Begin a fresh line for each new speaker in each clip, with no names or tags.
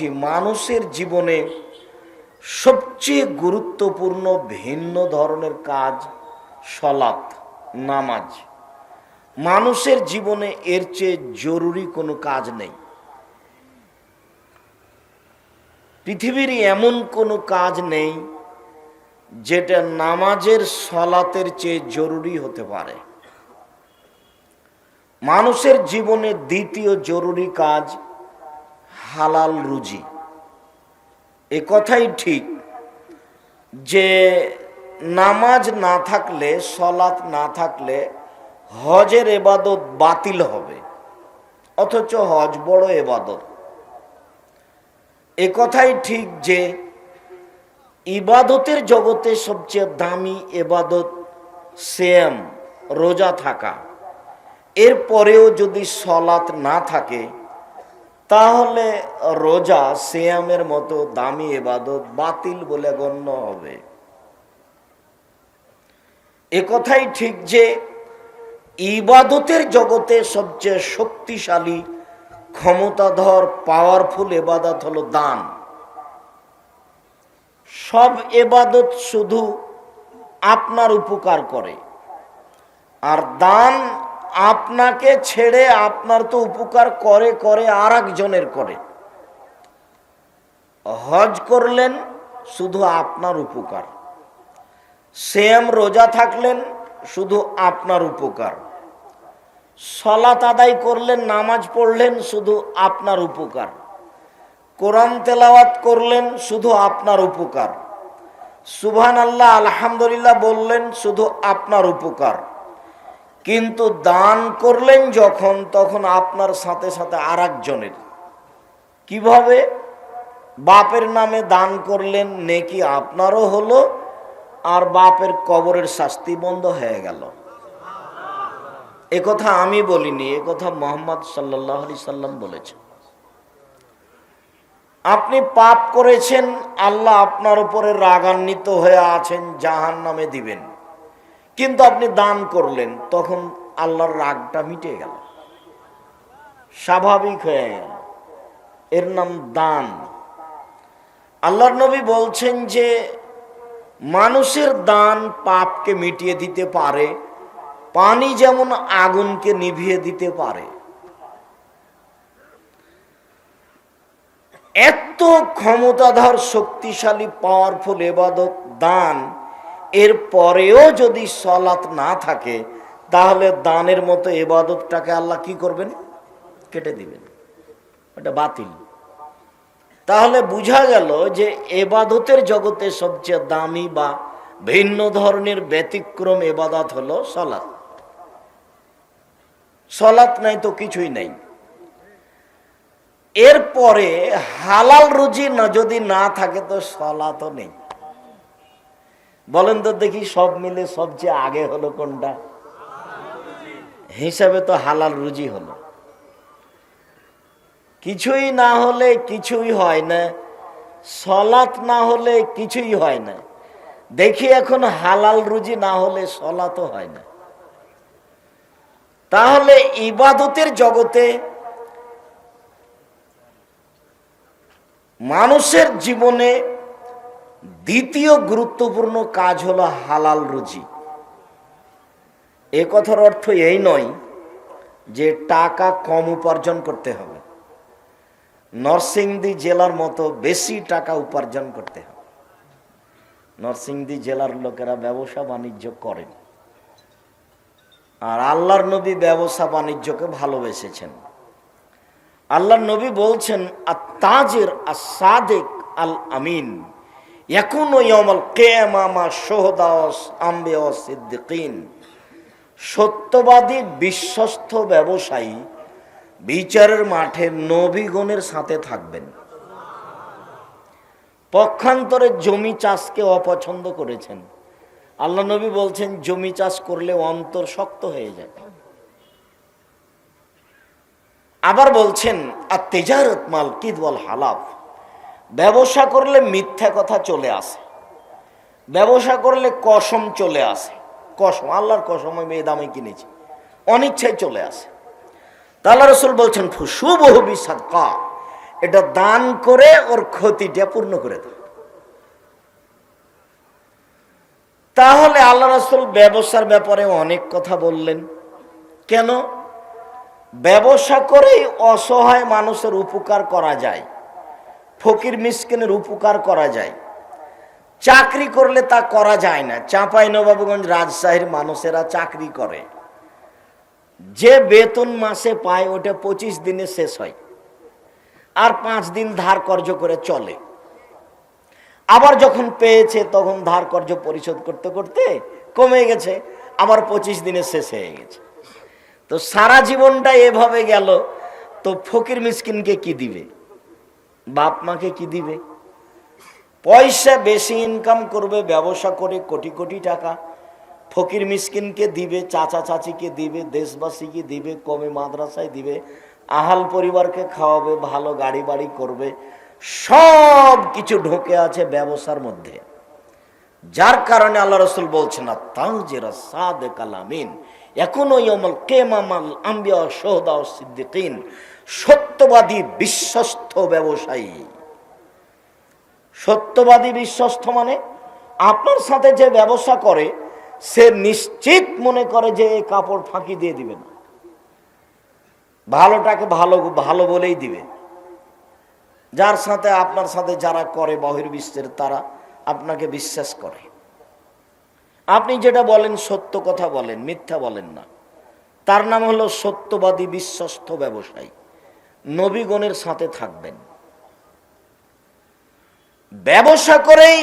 বলছি, মানুষের জীবনে সবচেয়ে গুরুত্বপূর্ণ ভিন্ন ধরনের কাজ সালাত, নামাজ। মানুষের জীবনে এর চেয়ে জরুরি কোনো কাজ নেই। পৃথিবীর এমন কোনো কাজ নেই যেটা নামাজের সালাতের চেয়ে জরুরি হতে পারে। মানুষের জীবনে দ্বিতীয় জরুরি কাজ হালাল রুজি। এ কথাই ঠিক যে নামাজ না থাকলে, সালাত না থাকলে হজের ইবাদত বাতিল হবে, অথচ হজ বড় ইবাদত। এ কথাই ঠিক যে ইবাদতের জগতে সবচেয়ে দামি ইবাদত সিয়াম, রোজা থাকা। এরপরেও যদি সালাত না থাকে তাহলে রোজা সিয়ামের মতো দামি ইবাদত বাতিল বলে গণ্য হবে। এ কথাই ঠিক যে ইবাদতের জগতে সবচেয়ে শক্তিশালী, ক্ষমতাধর, পাওয়ারফুল ইবাদত হলো দান। সব ইবাদত শুধু আপনার উপকার করে, আর দান আপনাকে ছেড়ে আপনার তো উপকার করে করে আর একজনের করে। হজ করলেন শুধু আপনার উপকার, সিয়াম রোজা থাকলেন শুধু আপনার উপকার, সালাত আদায় করলেন, নামাজ পড়লেন শুধু আপনার উপকার, কোরআন তেলাওয়াত করলেন শুধু আপনার উপকার, সুবহানাল্লাহ আলহামদুলিল্লাহ বললেন শুধু আপনার উপকার। কিন্তু দান করলেন যখন, তখন আপনার সাথে সাথে আর একজনের। কিভাবে? বাপের নামে দান করলেন, নেকি আপনারও হলো, আর বাপের কবরের শাস্তি বন্ধ হয়ে গেল। এ কথা আমি বলিনি, এ কথা মুহাম্মদ সাল্লাল্লাহু আলাইহি সাল্লাম বলেছেন। আপনি পাপ করেছেন, আল্লাহ আপনার উপরে রাগান্বিত হয়ে আছেন, জাহান্নামে দিবেন, কিন্তু আপনি দান করলেন, তখন আল্লাহর রাগটা মিটে গেল, স্বাভাবিক হয়ে গেল। এর নাম দান। আল্লাহর নবী বলছেন যে মানুষের দান পাপকে মিটিয়ে দিতে পারে, পানি যেমন আগুনকে নিভিয়ে দিতে পারে। এত ক্ষমতাধর, শক্তিশালী, পাওয়ারফুল ইবাদত দান, এর পরেও যদি সালাত না থাকে তাহলে দানের মতো ইবাদতটাকে আল্লাহ কি করবেন? কেটে দিবেন, এটা বাতিল। তাহলে বোঝা গেল যে ইবাদতের জগতে সবচেয়ে দামি বা ভিন্ন ধরনের ব্যতিক্রম ইবাদত হলো সালাত। সালাত নাই তো কিছুই নাই। এরপরে হালাল রুজি না যদি না থাকে তো সালাতও নেই। বলেন তো দেখি, সব মিলে সবচেয়ে আগে হলো কোনটা? হিসাবে তো হালাল রুজি হলো। কিছুই না হলে কিছুই হয় না, সালাত না হলে কিছুই হয় না। দেখি এখন হালাল রুজি না হলে সালাতও হয় না। তাহলে ইবাদতের জগতে মানুষের জীবনে দ্বিতীয় গুরুত্বপূর্ণ কাজ হলো হালাল রুজি। এ কথার অর্থ এই নয় যে টাকা কম উপার্জন করতে হবে, নরসিংদী জেলার মতো বেশি টাকা উপার্জন করতে হবে। নরসিংদী জেলার লোকেরা ব্যবসা বাণিজ্য করেন, আর আল্লাহর নবী ব্যবসা বাণিজ্যকে ভালোবেসেছেন। আল্লাহর নবী বলছেন, আত-তাজির আস-সাদিক আল আমিন ইয়াকুনু ইয়াউমাল কিয়ামা মা শুহাদা ওয়াস আম্বিয়া ওয়াস সিদ্দিকিন। সত্যবাদী, বিশ্বস্ত ব্যবসায়ী বিচারের মাঠে নবীগণের সাথে থাকবেন। পক্ষান্তরে জমি চাষকে অপছন্দ করেছেন। আল্লাহ নবী বলছেন জমি চাষ করলে অন্তর শক্ত হয়ে যায়। আবার বলছেন আত-তিজারাত মাল কিদ ওয়াল হালাফ, ব্যবসা করলে মিথ্যা কথা চলে আসে, ব্যবসা করলে কসম চলে আসে। কসম, আল্লাহর কসম, আমি এই দামে কিনেছি, অনিচ্ছায় চলে আসে। তা আল্লাহ রাসূল বলছেন ফুশুবহু বিসাদকা, এটা দান করে ওর ক্ষতিটা পূর্ণ করে দাও। তাহলে আল্লাহ রাসূল ব্যবসার ব্যাপারে অনেক কথা বললেন। কেন? ব্যবসা করেই অসহায় মানুষের উপকার করা যায়, ফকির মিসকিনের উপকার করা যায়। চাকরি করলে তা করা যায় না। চাঁপাইনবাবগঞ্জ, রাজশাহীর মানুষেরা চাকরি করে, যে বেতন মাসে পায় ওটা 25 দিনে শেষ হয়, আর 5 দিন ধার কর্জ করে চলে। আবার যখন পেয়েছে তখন ধার কর্জ পরিশোধ করতে করতে কমে গেছে, আবার 25 দিনে শেষ হয়ে গেছে। তো সারা জীবনটা এভাবে গেল, তো ফকির মিসকিনকে কি দিবে? বাপ মাকে কি দিবে? পয়সা বেশি ইনকাম করবে ব্যবসা করে কোটি কোটি টাকা, ফকির মিসকিনকে দিবে, চাচা চাচিকে দিবে, দেশবাসীকে দিবে, কমে মাদ্রাসায় দিবে, আহাল পরিবারকে খাওয়াবে, ভালো গাড়ি বাড়ি করবে। সব কিছু ঢোকে আছে ব্যবসার মধ্যে। যার কারণে আল্লাহ রাসূল বলছেন, তাওজিরা সাদিকাল আমিন এখনো ইয়াউমুল কিয়ামাল আম্বিয়া শুহাদা ও সিদ্দিকিন, সত্যবাদী বিশ্বস্ত ব্যবসায়ী। সত্যবাদী বিশ্বস্ত মানে আপনার সাথে যে ব্যবসা করে সে নিশ্চিত মনে করে যে এই কাপড় ফাঁকি দিয়ে দিবে না, ভালোটাকে ভালো ভালো বলেই দিবে। যার সাথে আপনার সাথে যারা করে বহির্বিশ্বের, তারা আপনাকে বিশ্বাস করে। আপনি যেটা বলেন সত্য কথা বলেন, মিথ্যা বলেন না। তার নাম হলো সত্যবাদী বিশ্বস্ত ব্যবসায়ী। নবীগণের সাথে থাকবেন। ব্যবসা করেই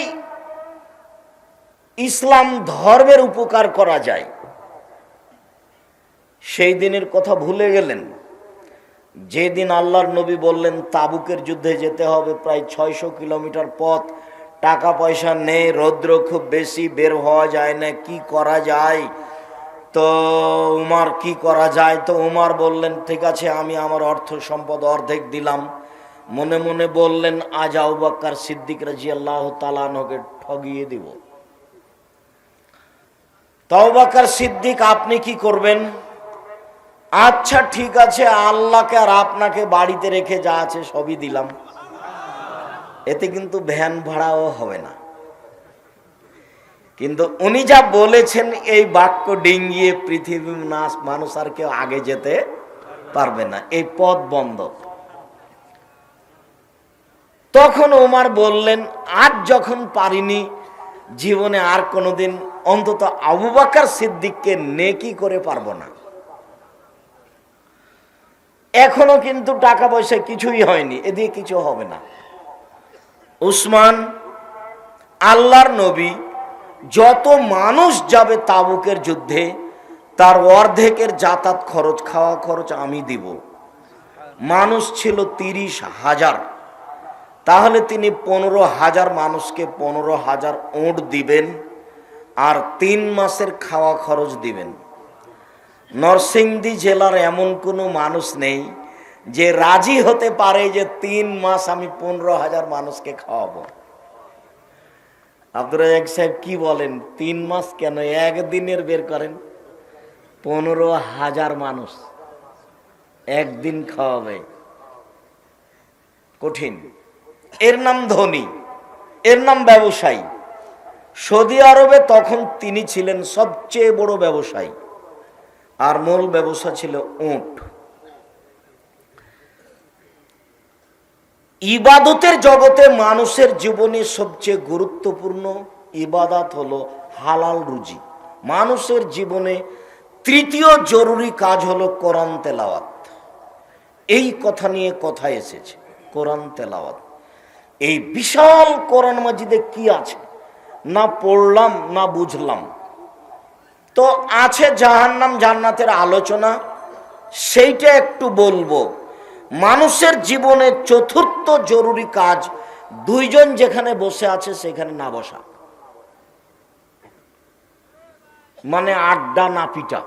ইসলাম ধর্মের উপকার করা যায়। সেই দিনের কথা ভুলে গেলেন যেদিন আল্লাহর নবী বললেন তাবুকের যুদ্ধে যেতে হবে, প্রায় 600 কিলোমিটার পথ, টাকা পয়সা নেই, রৌদ্র খুব বেশি, বের হওয়া যায় না, কি করা যায়? তো উমার কি করা যায়? তো উমার বললেন, ঠিক আছে আমি আমার অর্থ সম্পদ অর্ধেক দিলাম। মনে মনে বললেন, আজ আবু বকর সিদ্দিক রাদিয়াল্লাহু তাআলা আনহুকে ঠগিয়ে দিব। তো আবু বকর সিদ্দিক, আপনি কি করবেন? আচ্ছা ঠিক আছে, আল্লাহকে আর আপনাকে বাড়িতে রেখে যা আছে সবই দিলাম। এতে কিন্তু ভ্যান ভাড়াও হবে না। কিন্তু উনি যা বলেছেন এই বাক্য ডিঙ্গিয়ে পৃথিবীর মানুষ আর কেউ আগে যেতে পারবে না, এই পথ বন্ধ। তখন ওমর বললেন, আজ যখন পারিনি, জীবনে আর কোনোদিন অন্তত আবু বকর সিদ্দিককে নেকি করে পারবো না। এখনো কিন্তু টাকা পয়সা কিছুই হয়নি, এদিকে কিছু হবে না। উসমান, আল্লাহর নবী, যত মানুষ যাবে তাবুকের যুদ্ধে তার অর্ধেকের যাতায়াত খরচ, খাওয়া খরচ আমি দিব। মানুষ ছিল 30,000, তাহলে তিনি 15,000 মানুষকে 15,000 উট দিবেন, আর 3 মাসের খাওয়া খরচ দিবেন। নরসিংদী জেলার এমন কোনো মানুষ নেই যে রাজি হতে পারে যে 3 মাস আমি 15,000 মানুষকে খাওয়াবো। আব্দুর রাজ্জাক সাহেব কি বলেন? 3 মাস কেন, একদিনের বের করেন। 15,000 মানুষ একদিন খাওয়াবে, কঠিন। এর নাম ধনী, এর নাম ব্যবসায়ী। সৌদি আরবে তখন তিনি ছিলেন সবচেয়ে বড় ব্যবসায়ী, আর মূল ব্যবসা ছিল উট। ইবাদতের জগতে মানুষের জীবনে সবচেয়ে গুরুত্বপূর্ণ ইবাদত হলো হালাল রুজি। মানুষের জীবনে তৃতীয় জরুরি কাজ হলো কোরআন তেলাওয়াত। এই কথা নিয়ে কথা এসেছে, কোরআন তেলাওয়াত। এই বিশাল কোরআন মাজিদে কি আছে না পড়লাম না বুঝলাম। তো আছে জাহান্নাম জান্নাতের আলোচনা, সেইটা একটু বলবো। মানুষের জীবনে চতুর্থ জরুরি কাজ, 2 জন যেখানে বসে আছে সেখানে না বসা, মানে আড্ডা না পিটা।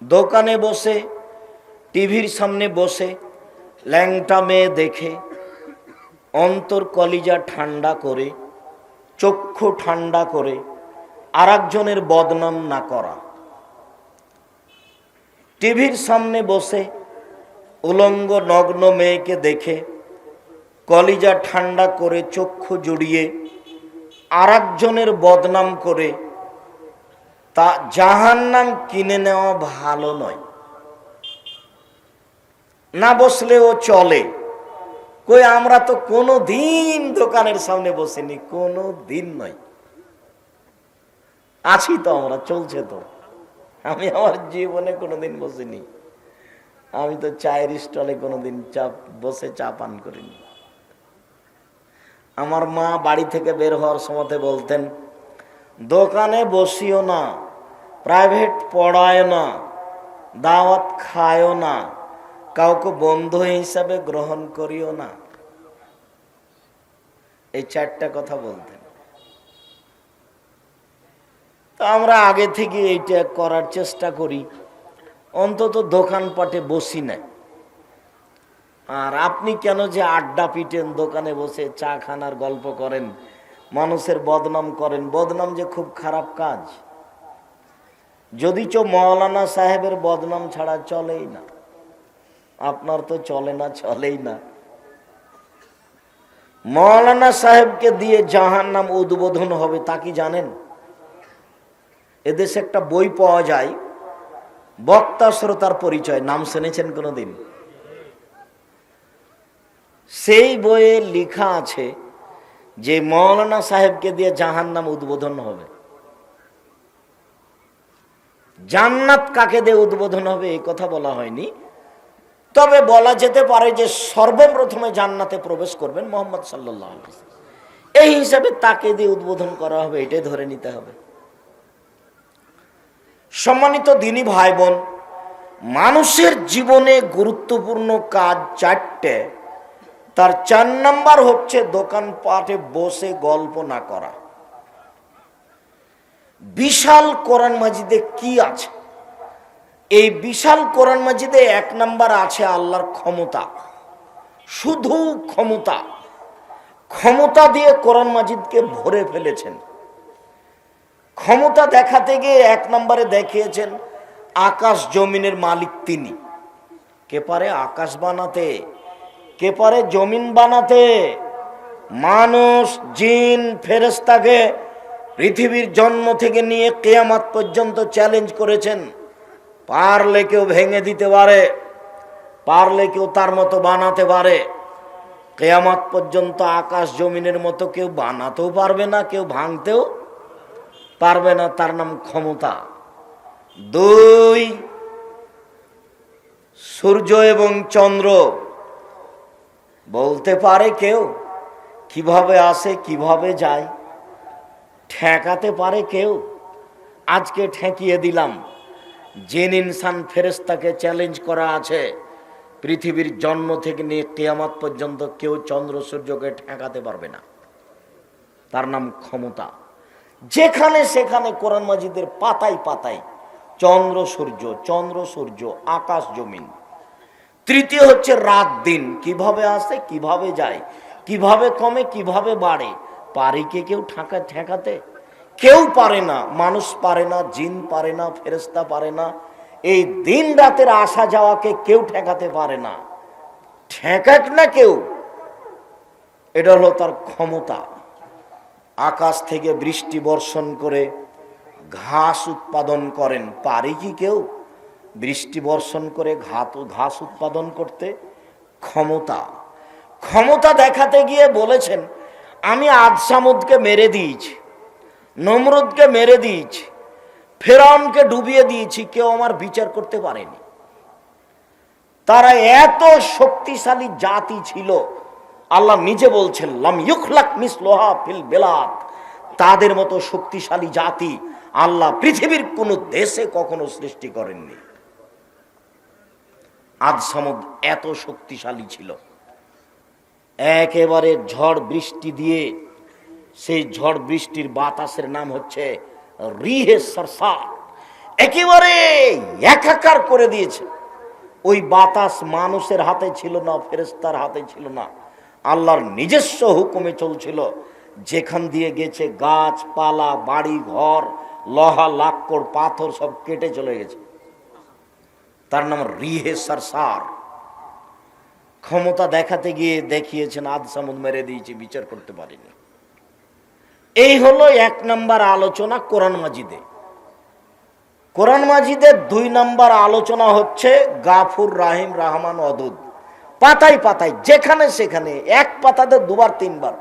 দোকানে বসে, টিভির সামনে বসে ল্যাংটা মেয়ে দেখে অন্তর কলিজা ঠান্ডা করে, চক্ষু ঠান্ডা করে আরেকজনের বদনাম না করা। টিভির সামনে বসে উলঙ্গ নগ্ন মেয়েকে দেখে কলিজা ঠান্ডা করে চক্ষু জুড়িয়ে আরেকজনের বদনাম করে তা জাহান্নাম কিনে নেওয়া ভালো নয়। না বসলেও চলে। কই আমরা তো কোনো দিন দোকানের সামনে বসিনি, কোনো দিন নয়। আছি তো আমরা, চলছে তো। আমি আমার জীবনে কোনোদিন বসিনি। আমি তো চায়ের স্টলে কোনোদিন বসে চা পান করিনি। আমার মা বাড়ি থেকে বের হওয়ার সময় বলতেন, দোকানে বসিও না, প্রাইভেট পড়ায় না, দাওয়াত খায়ও না, কাউকে বন্ধু হিসাবে গ্রহণ করিও না। এই 4টা কথা বলতেন। তো আমরা আগে থেকে এইটা করার চেষ্টা করি, অন্তত দোকানপাটে বসি না। আর আপনি কেন যে আড্ডা পিটেন, দোকানে বসে চা খানার গল্প করেন, মানুষের বদনাম করেন? বদনাম যে খুব খারাপ কাজ। যদিচ মৌলানা সাহেবের বদনাম ছাড়া চলেই না, আপনার তো চলে না, চলেই না। মৌলানা সাহেবকে দিয়ে জাহান্নাম উদ্বোধন হবে, তা কি জানেন? এদেশে একটা বই পাওয়া যায়, বক্তা শ্রোতার পরিচয়। নাম শুনেছেন কোনোদিন? সেই বইয়ে লেখা আছে যে মৌলানা সাহেবকে দিয়ে জাহান্নাম উদ্বোধন হবে। জান্নাত কাকে দিয়ে উদ্বোধন হবে এই কথা বলা হয়নি, তবে বলা যেতে পারে যে সর্বপ্রথমে জান্নাতে প্রবেশ করবেন মুহাম্মদ সাল্লাল্লাহু আলাইহি ওয়াসাল্লাম। এই হিসাবে তাকে দিয়ে উদ্বোধন করা হবে, এটাই ধরে নিতে হবে। সম্মানিত দ্বীনী ভাই বোন, মানুষের জীবনে গুরুত্বপূর্ণ কাজ 4টে। তার 4 নাম্বার হচ্ছে দোকানপাটে বসে গল্প না করা। বিশাল কোরআন মাজিদে কি আছে? এই বিশাল কোরআন মাজিদে 1 নাম্বার আছে আল্লাহর ক্ষমতা। শুধু ক্ষমতা। ক্ষমতা দিয়ে কোরআন মাজিদকে ভরে ফেলেছেন। ক্ষমতা দেখাতে গিয়ে 1 নম্বরে দেখিয়েছেন আকাশ জমিনের মালিক তিনি। কে পারে আকাশ বানাতে? কে পারে জমিন বানাতে? মানুষ, জিন, ফেরেশতাকে পৃথিবীর জন্ম থেকে নিয়ে কিয়ামত পর্যন্ত চ্যালেঞ্জ করেছেন। পারলে কেউ ভেঙে দিতে পারে, পারলে কেউ তার মতো বানাতে পারে। কিয়ামত পর্যন্ত আকাশ জমিনের মতো কেউ বানাতেও পারবে না, কেউ ভাঙতেও পারবে না। তার নাম ক্ষমতা। 2, সূর্য এবং চন্দ্র। বলতে পারে কেউ কিভাবে আসে কিভাবে যায়? ঠেকাতে পারে কেউ? আজকে ঠেকিয়ে দিলাম। জিন, ইনসান, ফেরেশতাকে চ্যালেঞ্জ করা আছে, পৃথিবীর জন্ম থেকে নিয়ে কিয়ামত পর্যন্ত কেউ চন্দ্র সূর্যকে ঠেকাতে পারবে না। তার নাম ক্ষমতা। যেখানে সেখানে কোরআন মাজিদের পাতায় পাতায় চন্দ্র সূর্য, চন্দ্র সূর্য, আকাশ জমিন। 3 হচ্ছে রাত দিন। কিভাবে আসে কিভাবে যায়, কিভাবে কমে কিভাবে বাড়ে, পারে কে কেউ ঠেকাতে? কেউ পারে না। মানুষ পারে না, জিন পারে না, ফেরেশতা পারে না। এই দিন রাতের আসা যাওয়াকে কেউ ঠেকাতে পারে না। ঠেকাক না কেউ, এটা হলো তার ক্ষমতা। আকাশ থেকে বৃষ্টি বর্ষণ করে ঘাস উৎপাদন করেন, পারে কি কেউ বৃষ্টি বর্ষণ করে ঘাস উৎপাদন করতে? ক্ষমতা। ক্ষমতা দেখাতে গিয়ে বলেছেন, আমি আদ সামুদকে মেরে দিয়েছি, নমরুদকে মেরে দিয়েছি, ফেরাউনকে ডুবিয়ে দিয়েছি, কেউ আমার বিচার করতে পারেনি। তারা এত শক্তিশালী জাতি ছিল, আল্লাহ নিজে বলছেন লাম ইউখলাক মিসলুহা ফিল বিলাদ। তাদের মতো শক্তিশালী জাতি আল্লাহ পৃথিবীর কোন দেশে কখনো সৃষ্টি করেননি। আদ সামুদ এত শক্তিশালী ছিল, একেবারে ঝড় বৃষ্টি দিয়ে, সেই ঝড় বৃষ্টির বাতাসের নাম হচ্ছে রিহে সরসার। একেবারে একাকার করে দিয়েছে। ওই বাতাস মানুষের হাতে ছিল না, ফেরেশতার হাতে ছিল না, আল্লাহর নিজস্ব হুকুমে চলছিল। যেখান দিয়ে গেছে গাছপালা, বাড়ি ঘর, লোহা লাক্কড় পাথর সব কেটে চলে গেছে। তার নাম রিহে সরসার। ক্ষমতা দেখাতে গিয়ে দেখিয়েছেন আদ সামুদ মেরে দিয়েছি, বিচার করতে পারিনি। এই হলো 1 নাম্বার আলোচনা কোরআন মাজিদে। কোরআন মাজিদের 2 নাম্বার আলোচনা হচ্ছে গাফুর, রাহিম, রহমান, অদুদ। পাতায় পাতায় যেখানে সেখানে এক পাতাতে 2 বার 3 বার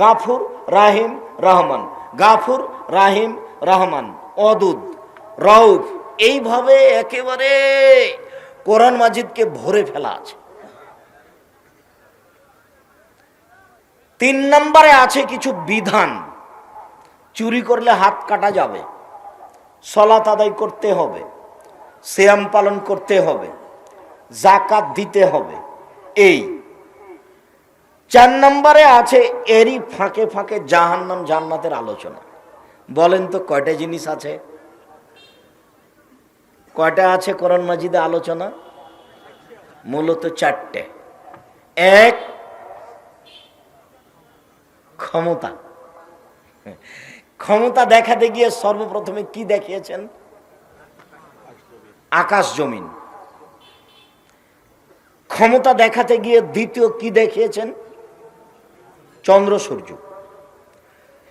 গাফুর, রাহিম, রহমান, গাফুর, রাহিম, রহমান, অদুদ, রউফ, এইভাবে একেবারে কোরআন মাজিদকে ভরে ফেলা আছে। 3 নম্বরে আছে কিছু বিধান। চুরি করলে হাত কাটা যাবে, সালাত আদায় করতে হবে, সিয়াম পালন করতে হবে, যাকাত দিতে হবে। এই 4 নম্বরে আছে এরই ফাঁকে ফাঁকে জাহান্নাম জান্নাতের আলোচনা। বলেন তো কয়টা জিনিস আছে? কয়টা আছে কোরআন মাজিদে আলোচনা? মূলত 4টে। 1, ক্ষমতা। ক্ষমতা দেখাতে গিয়ে সর্বপ্রথমে কি দেখিয়েছেন? আকাশ জমিন। ক্ষমতা দেখাতে গিয়ে দ্বিতীয় কি দেখিয়েছেন? চন্দ্র সূর্য।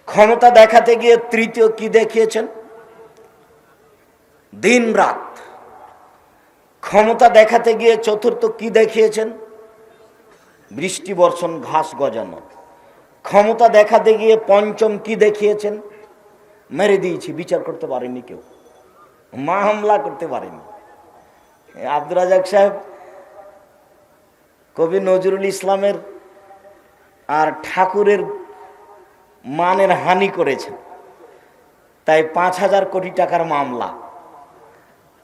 ক্ষমতা দেখাতে গিয়ে তৃতীয় কি দেখিয়েছেন? দিন রাত। ক্ষমতা দেখাতে গিয়ে চতুর্থ কি দেখিয়েছেন? বৃষ্টি বর্ষণ, ঘাস গজানো। ক্ষমতা দেখাতে গিয়ে পঞ্চম কি দেখিয়েছেন? মেরে দিয়েছি, বিচার করতে পারেনি কেউ, মামলা করতে পারেনি। আব্দুর রাজাক সাহেব কবি নজরুল ইসলামের আর ঠাকুরের মানের হানি করেছেন, তাই 5,000 কোটি টাকার মামলা।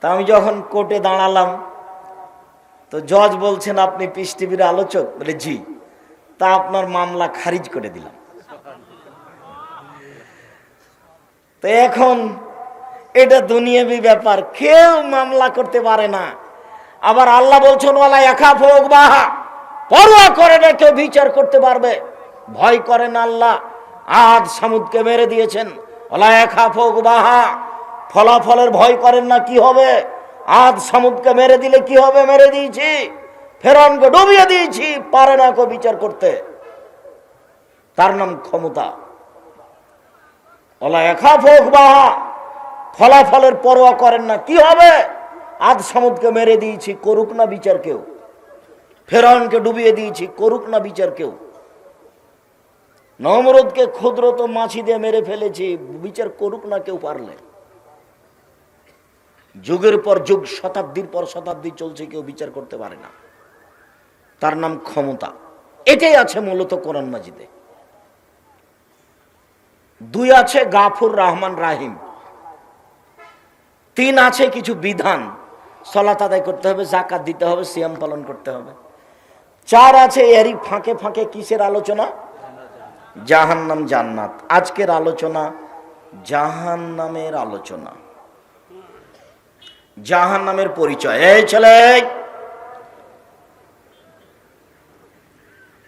তা আমি যখন কোর্টে দাঁড়ালাম তো জজ বলছেন আপনি পিস টিভির আলোচক, বলে জি, তা আপনার মামলা খারিজ করে দিলাম। তো এখন এটা দুনিয়াবি ব্যাপার, কেউ মামলা করতে পারে না। আবার আল্লাহ বলছেন ওয়ালা ইয়াখাফু উকবাহা, পরোয়া করে না কেউ বিচার করতে পারবে, ভয় করেন আল্লাহ। আদ সামুদকে মেরে দিয়েছেন, ওয়ালা ইয়াখাফু উকবাহা, ফলাফলের ভয় করেন না, কি হবে? আদ সামুদকে মেরে দিলে কি হবে? মেরে দিয়েছি, ফেরাউনকে ডুবিয়ে দিয়েছি, পারে না কেউ বিচার করতে। তার নাম ক্ষমতা। ওয়ালা ইয়াখাফু উকবাহা, ফলাফলের পরোয়া করেন না, কি হবে? আদ সামুদকে মেরে দিয়েছি, করুক না বিচার কেউ। ফেরাউনকে ডুবিয়ে দিয়েছি, করুক না বিচার কেউ। নমরুদকে ক্ষুদ্রত মাছি দিয়ে মেরে ফেলেছি, বিচার করুক না কেউ পারলে। যুগের পর যুগ, শতাব্দীর পর শতাব্দী চলছে, কেউ বিচার করতে পারে না। তার নাম ক্ষমতা। এটাই আছে মূলত কোরআন মাজিদে। 2 আছে গাফুর, রহমান, রাহিম। 3 আছে কিছু বিধান, সালাত আদায় করতে হবে, যাকাত দিতে হবে, সিয়াম পালন করতে হবে। 4 আছে এরই ফাঁকে ফাঁকে কিসের আলোচনা? জাহান্নাম জান্নাত। আজকের আলোচনা জাহান্নামের আলোচনা, জাহান্নামের পরিচয়। এই ছেলে,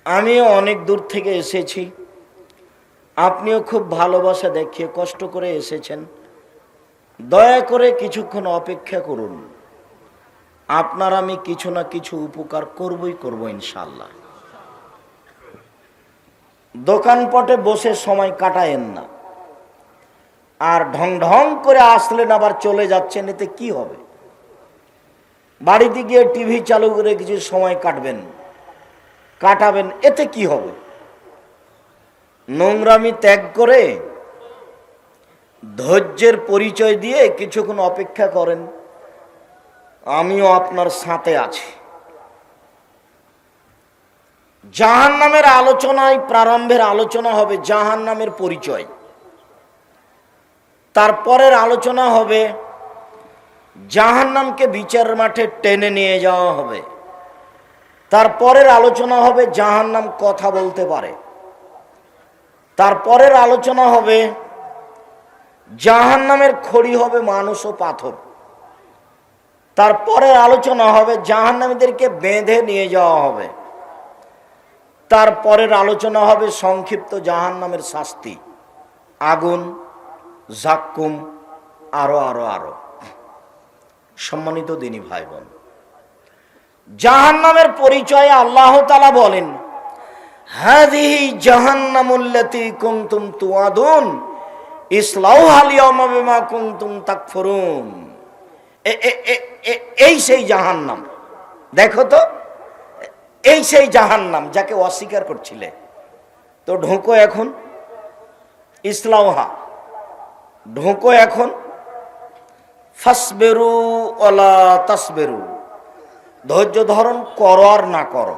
আমিও অনেক দূর থেকে এসেছি, আপনিও খুব ভালোবাসা দেখিয়ে কষ্ট করে এসেছেন। দয়া করে কিছুক্ষণ অপেক্ষা করুন, আপনার আমি কিছু না কিছু উপকার করবই করব ইনশাআল্লাহ। দোকানপটে বসে সময় কাটায়েন না, আর ঢং ঢং করে আসলেন আবার চলে যাচ্ছেন, এতে কি হবে? বাড়িতে গিয়ে টিভি চালু করে কিছু সময় কাটাবেন, এতে কি হবে? নোংরামি ত্যাগ করে ধৈর্যের পরিচয় দিয়ে কিছুক্ষণ অপেক্ষা করেন, আমিও আপনার সাথে আছি। জাহান্নামের আলোচনায় প্রারম্ভের আলোচনা হবে জাহান্নামের পরিচয়, তারপরের আলোচনা হবে জাহান্নামকে বিচারের মাঠে টেনে নিয়ে যাওয়া হবে, তারপরের আলোচনা হবে জাহান্নাম কথা বলতে পারে, তারপরের আলোচনা হবে জাহান্নামের খড়ি হবে মানুষ ও পাথর, তারপরের আলোচনা হবে জাহান্নামীদেরকে বেঁধে নিয়ে যাওয়া হবে, তারপরের আলোচনা হবে সংক্ষিপ্ত জাহান্নামের শাস্তি, আগুন, জাক্কুম, আরো আরো আরো। সম্মানিত দিনী ভাই বোন, জাহান্নামের পরিচয়ে আল্লাহ তাআলা বলেন, হাযিহি জাহান্নামুল্লাতী কুনতুম তুআদুন ইসলাউহাল ইয়াওমা বিমা কুনতুম তাকফুরুন। এই সেই জাহান্নাম, দেখো তো, এই সেই জাহান্নাম যাকে অস্বীকার করছিলে। তো ঢোকো এখন, ইসলাউহা, ঢোকো এখন। ফাসবিরু ওয়ালা তাসবিরু, ধৈর্য ধারণ করো আর না করো,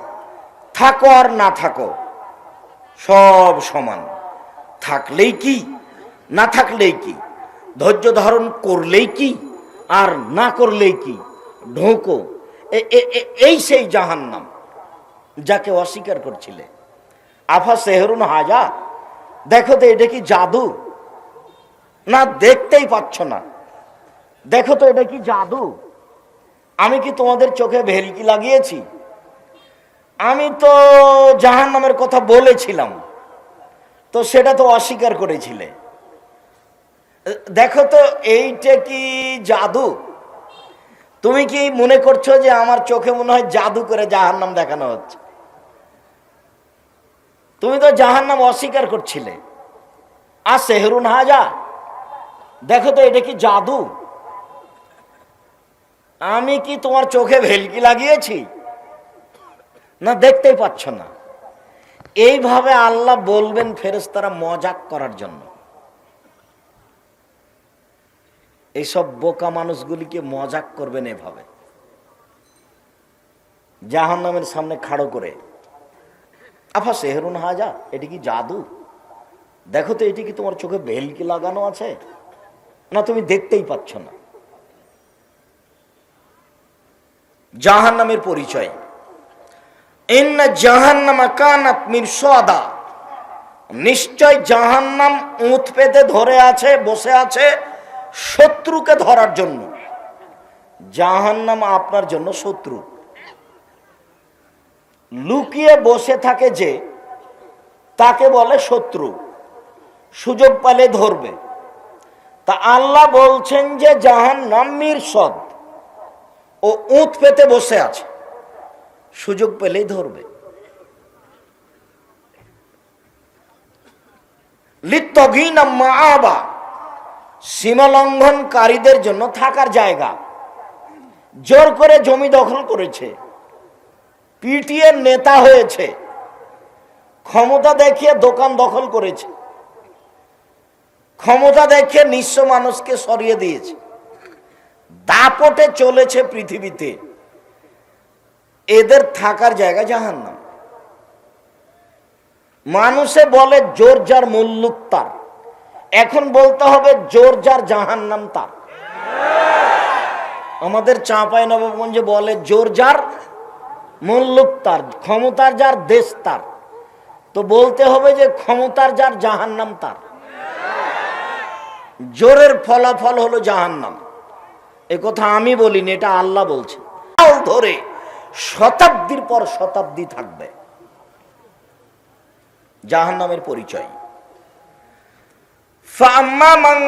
থাকো আর না থাকো, সব সমান। থাকলেই কি, না থাকলেই কি, ধৈর্য ধারণ করলেই কি আর না করলেই কি, ঢোকো। এই সেই জাহান্নাম যাকে অস্বীকার করছিলে। আফা সেহরুন হাজা, দেখো তো এটা কি জাদু? না দেখতেই পাচ্ছ না, দেখো তো এটা কি জাদু? আমি কি তোমাদের চোখে ভেলকি লাগিয়েছি? আমি তো জাহান্নামের কথা বলেছিলাম, তো সেটা তো অস্বীকার করেছিলে। দেখো তো এইটা কি জাদু? তুমি কি মনে করছো যে আমার চোখে মনে হয় জাদু করে জাহান্নাম দেখানো হচ্ছে? তুমি তো জাহান্নাম অস্বীকার করছিলে। আর সেহরুন হাজা, দেখো তো এটা কি জাদু? আমি কি তোমার চোখে ভেলকি লাগিয়েছি? না দেখতেই পাচ্ছ না। এইভাবে আল্লাহ বলবেন ফেরেশতারা মজাক করার জন্য। এইসব বোকা মানুষগুলিকে মজাক করবেন এভাবে, জাহান্নামের সামনে খাড়ো করে। আফা সেহরুন হাজা, এটি কি জাদু? দেখো তো এটি কি তোমার চোখে ভেলকি লাগানো আছে? না তুমি দেখতেই পাচ্ছ না। জাহান্নামের পরিচয়, ইন্না জাহান্নামা কানাত মিরসাদা, নিশ্চয় জাহান্নাম উঁত পেতে ধরে আছে, বসে আছে শত্রুকে ধরার জন্য। জাহান্নাম আপনার জন্য শত্রু। লুকিয়ে বসে থাকে যে, তাকে বলে শত্রু, সুযোগ পেলে ধরবে। তা আল্লাহ বলছেন যে জাহান্নাম মিরসাদ, ও উঁত পেতে বসে আছে, সুযোগ পেলেই ধরবে। লিত্তাগিনা মাআবা, সীমালঙ্ঘনকারীদের জন্য থাকার জায়গা। জোর করে জমি দখল করেছে, পিটিয়ে নেতা হয়েছে, ক্ষমতা দেখিয়ে দোকান দখল করেছে, ক্ষমতা দেখিয়ে নিঃস্ব মানুষকে সরিয়ে দিয়েছে, দাপটে চলেছে পৃথিবীতে। এদের থাকার জায়গা জাহান্নাম। মানুষে বলে জোর যার মুল্লুক তার, এখন বলতে হবে জোর যার জাহান্নাম তার। আমাদের চাঁপাইনবাবগঞ্জে বলে জোর যার মুল্লুক তার, ক্ষমতার যার দেশ তার। তো বলতে হবে যে ক্ষমতার যার জাহান্নাম তার। জোরের ফলাফল হলো জাহান্নাম। এ কথা আমি বলিনি, এটা আল্লাহ বলছে। ধরে শতাব্দীর পর শতাব্দী থাকবে। জাহান্নামের পরিচয়, ফাম্মা মান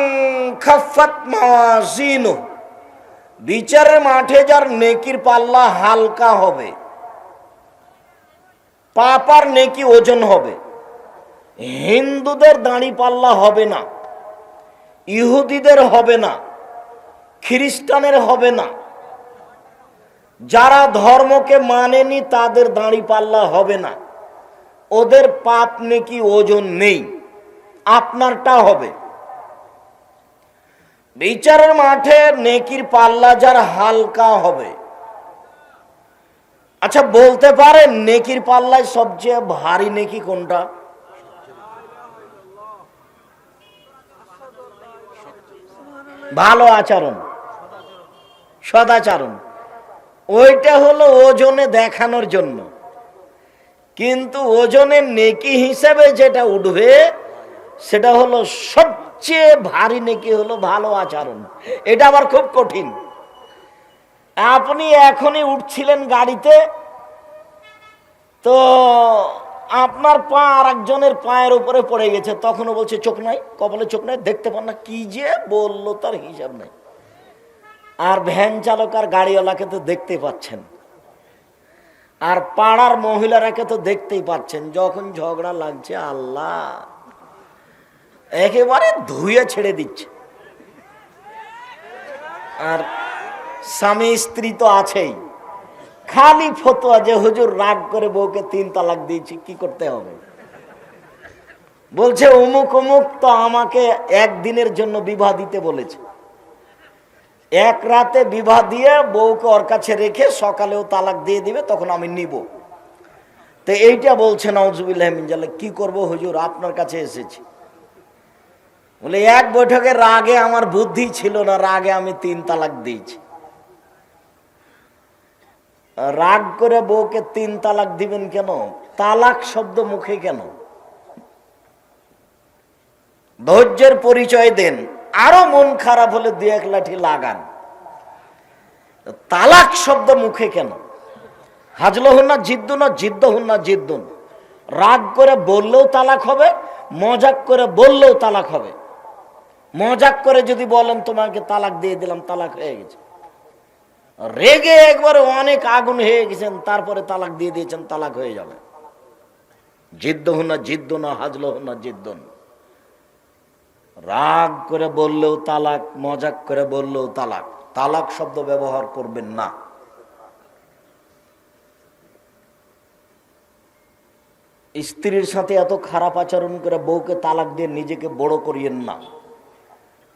খাফফাত মাওয়াজিনুহু, বিচারের মাঠে যার নেকির পাল্লা হালকা হবে, পাপ আর নেকি ওজন হবে। হিন্দুদের দাঁড়ি পাল্লা হবে না, ইহুদিদের হবে না, খ্রিস্টানের হবে না, যারা ধর্মকে মানেনি তাদের দাঁড়ি পাল্লা হবে না। ওদের পাপ নেকি ওজন নেই, আপনারটা হবে। বিচারের মাঠে নেকির পাল্লা যার হালকা হবে। আচ্ছা বলতে পারেন নেকির পাল্লায় সবচেয়ে ভারী নেকি কোনটা? ভালো আচরণ, সদাচরণ। ওইটা হলো ওজনে দেখানোর জন্য, কিন্তু ওজনের নেকি হিসেবে যেটা উঠবে সেটা হলো সবচেয়ে ভারী নেকি হলো ভালো আচরণ। এটা আবার খুব কঠিন। আপনি এখনই উঠছিলেন গাড়িতে, তো আপনার পা আর একজনের পায়ের উপরে পড়ে গেছে, তখনও বলছে চোখ নাই, কপালে চোখ নাই, দেখতে পান না, কি যে বললো তার হিসাব নাই। আর ভ্যান চালক আর গাড়িওয়ালাকে তো দেখতে পাচ্ছেন, আর পাড়ার মহিলারাকে তো দেখতেই পাচ্ছেন, যখন ঝগড়া লাগছে আল্লাহ একেবারে ধুয়ে ছেড়ে দিচ্ছে। আর স্বামী স্ত্রী তো আছেই, খালি ফতোয়া যে হুজুর রাগ করে বউকে 3 তালাক দিয়েছি, কি করতে হবে? বলছে অমুক অমুক তো আমাকে একদিনের জন্য বিবাহ দিতে বলেছে, এক রাতে বিবাহ দিয়ে বউকে ওর কাছে রেখে সকালেও তালাক দিয়ে দিবে, তখন আমি নিব। তো এইটা বলছে নাউজুবিল্লাহ মিন জালিক, কি করব হুজুর, আপনার কাছে এসেছি। বলে এক বৈঠকে রাগে আমার বুদ্ধি ছিল না, রাগে আমি 3 তালাক দিয়েছি। রাগ করে বউকে 3 তালাক দিবেন কেন? তালাক শব্দ মুখে কেন? ধৈর্যের পরিচয় দেন, আরো মন খারাপ হলে 2-1 লাঠি লাগান। তালাক শব্দ মুখে কেন? হাজলহুন্না জিদ্দুনা জিদ্দহুন্না জিদ্দুন। রাগ করে বললেও তালাক হবে, মজাক করে বললেও তালাক হবে। মজাক করে যদি বলেন তোমাকে তালাক দিয়ে দিলাম, তালাক হয়ে গেছে। রেগে একবারে অনেক আগুন হয়ে গেছেন, তারপরে তালাক দিয়ে দিয়েছেন, তালাক হয়ে যাবে। জিদ্দহুন্না জিদ্দুনা হাজলহুন্না জিদ্দুন। রাগ করে বললেও তালাক, মজাক করে বললেও তালাক। তালাক শব্দ ব্যবহার করবেন না। স্ত্রীর সাথে এত খারাপ আচরণ করে বউকে তালাক দিয়ে নিজেকে বড় করিয়েন না।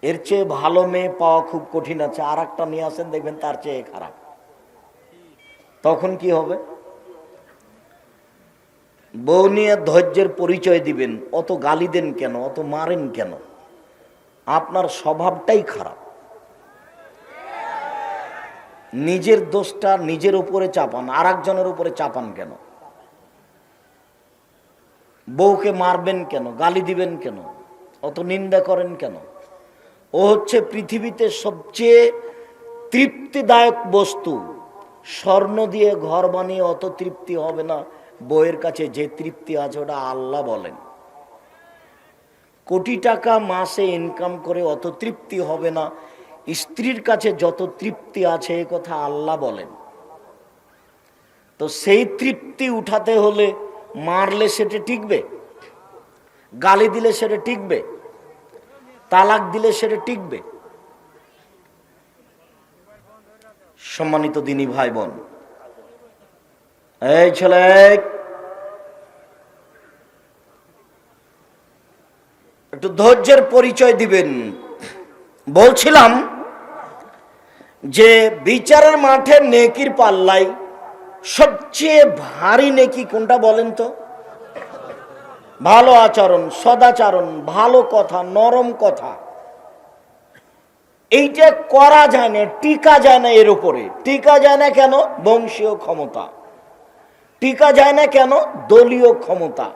এর চেয়ে ভালো মেয়ে পাওয়া খুব কঠিন আছে, আর একটা নিয়ে আসেন, দেখবেন তার চেয়ে খারাপ। তখন কি হবে? বউ নিয়ে ধৈর্যের পরিচয় দিবেন। অত গালি দেন কেন, অত মারেন কেন? আপনার স্বভাবটাই খারাপ। নিজের দোষটা নিজের উপরে চাপান, আর একজনের উপরে চাপান কেন? বউকে মারবেন কেন, গালি দিবেন কেন, অত নিন্দা করেন কেন? ও হচ্ছে পৃথিবীতে সবচেয়ে তৃপ্তিদায়ক বস্তু। স্বর্ণ দিয়ে ঘর বানিয়ে অত তৃপ্তি হবে না। বউয়ের কাছে যে তৃপ্তি আছে ওটা আল্লাহ বলেন। কোটি টাকা মাসে ইনকাম করে অত তৃপ্তি হবে না। স্ত্রীর কাছে যত তৃপ্তি আছে এ কথা আল্লাহ বলেন। তো সেই তৃপ্তি উঠাতে হলে মারলে সেটা টিকবে? গালি দিলে সেটা টিকবে? তালাক দিলে সেটা টিকবে? সম্মানিত দিনী ভাই বোন, এই ছেলে, একটু ধৈর্যের পরিচয় দিবেন। বলছিলাম যে বিচারের মাঠে নেকির পাল্লাই সবচেয়ে ভারী নেকি কোনটা বলেন তো? ভালো আচরণ, সদাচরণ, ভালো কথা, নরম কথা। এইটা করা যায় না, টিকা যায় না। এর উপরে টিকা যায় না কেন? বংশীয় ক্ষমতা। টিকা যায় না কেন? দলীয় ক্ষমতা।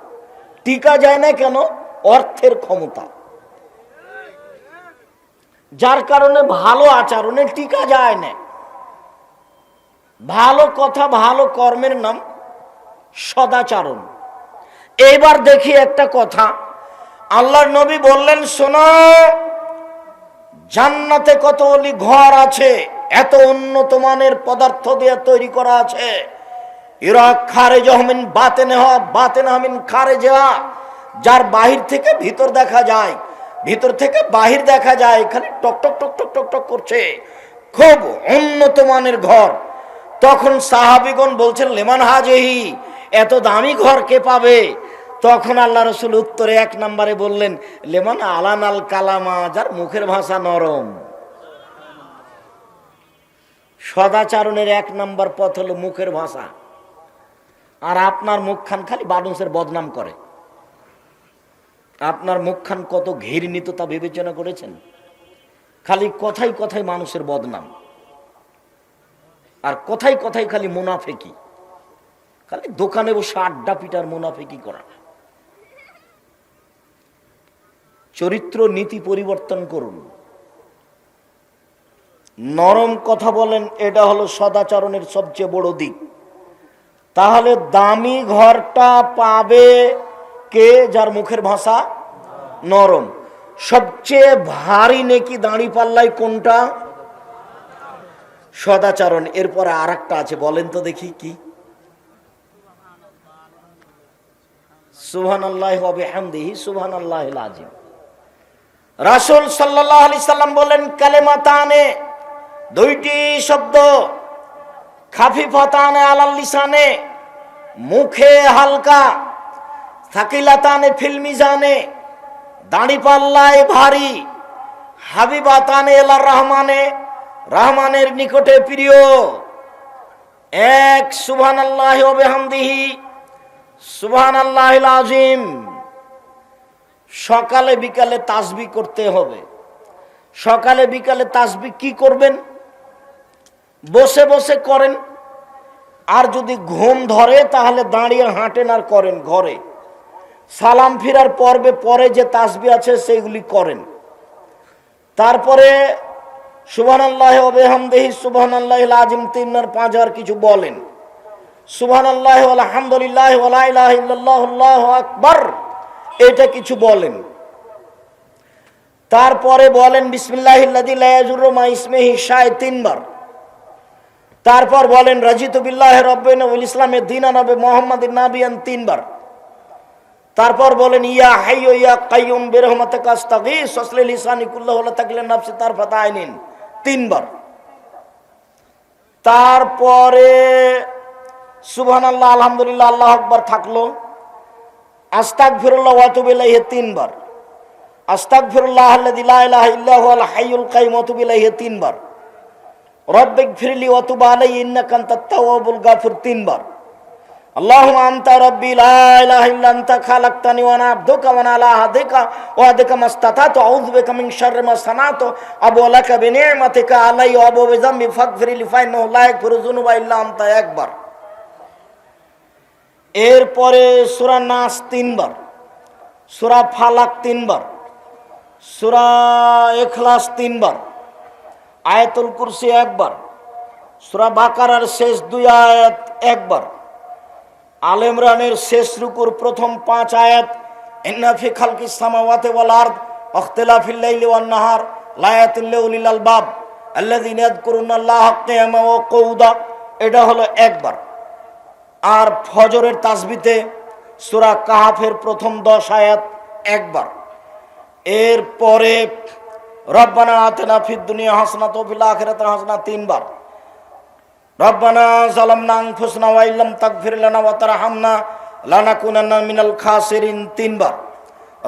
টিকা যায় না কেন? অর্থের ক্ষমতা। যার কারণে ভালো আচরণে টিকা যায় না। ভালো কথা, ভালো কর্মের নাম সদাচরণ। এইবার দেখি একটা কথা, আল্লাহর নবী বললেন, শোনো, জান্নাতে কত অলি ঘর আছে, এত উন্নত মানের পদার্থ দিয়ে তৈরি করা আছে। ইরাক খারেজ মিন বাতিনহা বাতিনহা মিন খারেজহা। যার বাহির থেকে ভিতর দেখা যায়, ভিতর থেকে বাহির দেখা যায়, খালি টক টক টক টক টক টক করছে, খুব উন্নত মানের ঘর। তখন সাহাবীগণ বলছেন, লিমান হাজিহি, এত দামি ঘর কে পাবে? তখন আল্লাহ রসুল উত্তরে 1 নম্বরে বললেন, লেমান আলানাল কালামা, যার মুখের ভাষা নরম। সদাচরণের 1 নম্বর পথ হলো মুখের ভাষা। আর আপনার মুখখান খালি বাডুসের বদনাম করে। আপনার মুখখান কত ঘৃণিত তা বিবেচনা করেছেন? খালি কথাই কথাই মানুষের বদনাম, আর কথাই কথাই খালি মুনাফিকি, খালি দোকানে বসে আড্ডা পিটার মুনাফিকি করা। চরিত্র নীতি পরিবর্তন করুন, নরম কথা বলেন, এটা হলো সদাচরণের সবচেয়ে বড় দিক। তাহলে দামি ঘরটা পাবে কে? যার মুখের ভাষা নরম। সবচেয়ে ভারী নেকি দাঁড়ি পাল্লাই কোনটা? সদাচরণ। এরপরে আর একটা আছে, বলেন তো দেখি কি? সুবহানাল্লাহি ওয়া বিহামদিহি সুবহানাল্লাহিল আযীম। রাসূল সাল্লাল্লাহু আলাইহি সাল্লাম বলেন, কালেমাতানে, দুইটি শব্দ, খাফিফাতানে আলাল লিসানে, মুখে হালকা, সাকিলাতানে ফিল মিজানে, দাড়িপাল্লায় ভারী, হাবিবাতানে ইলার রহমানে, রহমানের নিকটে প্রিয়। এক, সুবহানাল্লাহি ওয়া বিহামদিহি সুবহানাল্লাহিল আযীম। সকালে বিকালে তাসবিহ করতে হবে। সকালে বিকালে তাসবিহ কি করবেন? বসে বসে করেন, আর যদি ঘুম ধরে তাহলে দাঁড়িয়ে হাঁটেন আর করেন ঘরে। সালাম ফিরার পর্বে পরে যে তাসবিহ আছে সেইগুলি করেন। তারপরে সুবহানাল্লাহি ওয়া বিহামদিহি সুবহানাল্লাহিল আযীম 3 আর 5 আর কিছু বলেন। সুবহানাল্লাহি ওয়া আলহামদুলিল্লাহি ওয়া লা ইলাহা ইল্লাল্লাহু আল্লাহু আকবার, এটা কিছু বলেন। তারপরে বলেন বিসমিল্লাহিল্লাযী লা ইয়াযুররু মা ইসমিহি শাই 3 বার। তারপর বলেন রাজিতু বিল্লাহি রাব্বান ওয়াল ইসলামে দীনান ওয়া মুহাম্মাদিন নাবিয়ান 3 বার। তারপর বলেন ইয়া হাইয়ু ইয়া কাইয়ুম বিরহমাতিকা আস্তাগীস ওয়াসলি লিসানি কুল্লাহু লা তাকলিন নাফসি তারফাতা আইনিন 3 বার। তারপরে সুবহানাল্লাহ আলহামদুলিল্লাহ আল্লাহু আকবার থাকলো। আস্তাগফিরুল্লাহ ওয়া আতুবু ইলাইহি 3 বার। আস্তাগফিরুল্লাহ আল্লাযী লা ইলাহা ইল্লা হুয়াল হাইয়ুল কাইয়ুম ওয়া আতুবু ইলাইহি 3 বার। রব্বিগফিরলি ওয়া তুব আলাইয়া ইন্নাকা আনতাত তাওয়াবুল গাফুর 3 বার। আল্লাহুম্মা আনতা রাব্বি লা ইলাহা ইল্লা আনতা খালাকতানি ওয়া আনা আবদুকা ওয়া আনা আলা আহদিকা ওয়া আহদিকা মাসতাতাতু আউযু বিকা মিন শাররি মা সানাতু আবু লাকা বিনি'মাতিকা আলাইয়া ওয়া আবু বিযামবি ফাগফিরলি ফাইন্নাহু লা ইয়াগফিরু যুনুবা ইল্লা আনতা 1 বার। এরপরে সূরা নাস 3 বার, সূরা ফালাক 3 বার, সূরা ইখলাস 3 বার, আয়াতুল কুরসি 1 বার, সূরা বাকারার শেষ 2 আয়াত 1 বার, আলে ইমরানের শেষ রুকুর প্রথম 5 আয়াত, ইন্না ফি খালকিস সামাওয়াতি ওয়াল আরদ ওয়াখতিলাফিল লাইলি ওয়ান নাহার লায়াতিল লিউলিল আলবাব আল্লাযীনা ইয়াযকুরুনাল্লাহা কিয়ামান ওয়া কুউদা, এটা হলো 1 বার। আর ফজরের তাসবিতে সূরা কাহাফের প্রথম 10 আয়াত 1 বার। এরপরে রব্বানা আতিনা ফিদ দুনিয়া হাসানাতাও ওয়া ফিল আখিরাতি হাসানাতাও 3 বার। রব্বানা যালামনা আনফুসানা ওয়া ইল্লাম তাগফির লানা ওয়া তারহামনা লানাকুনান্না মিনাল খাসিরিন 3 বার।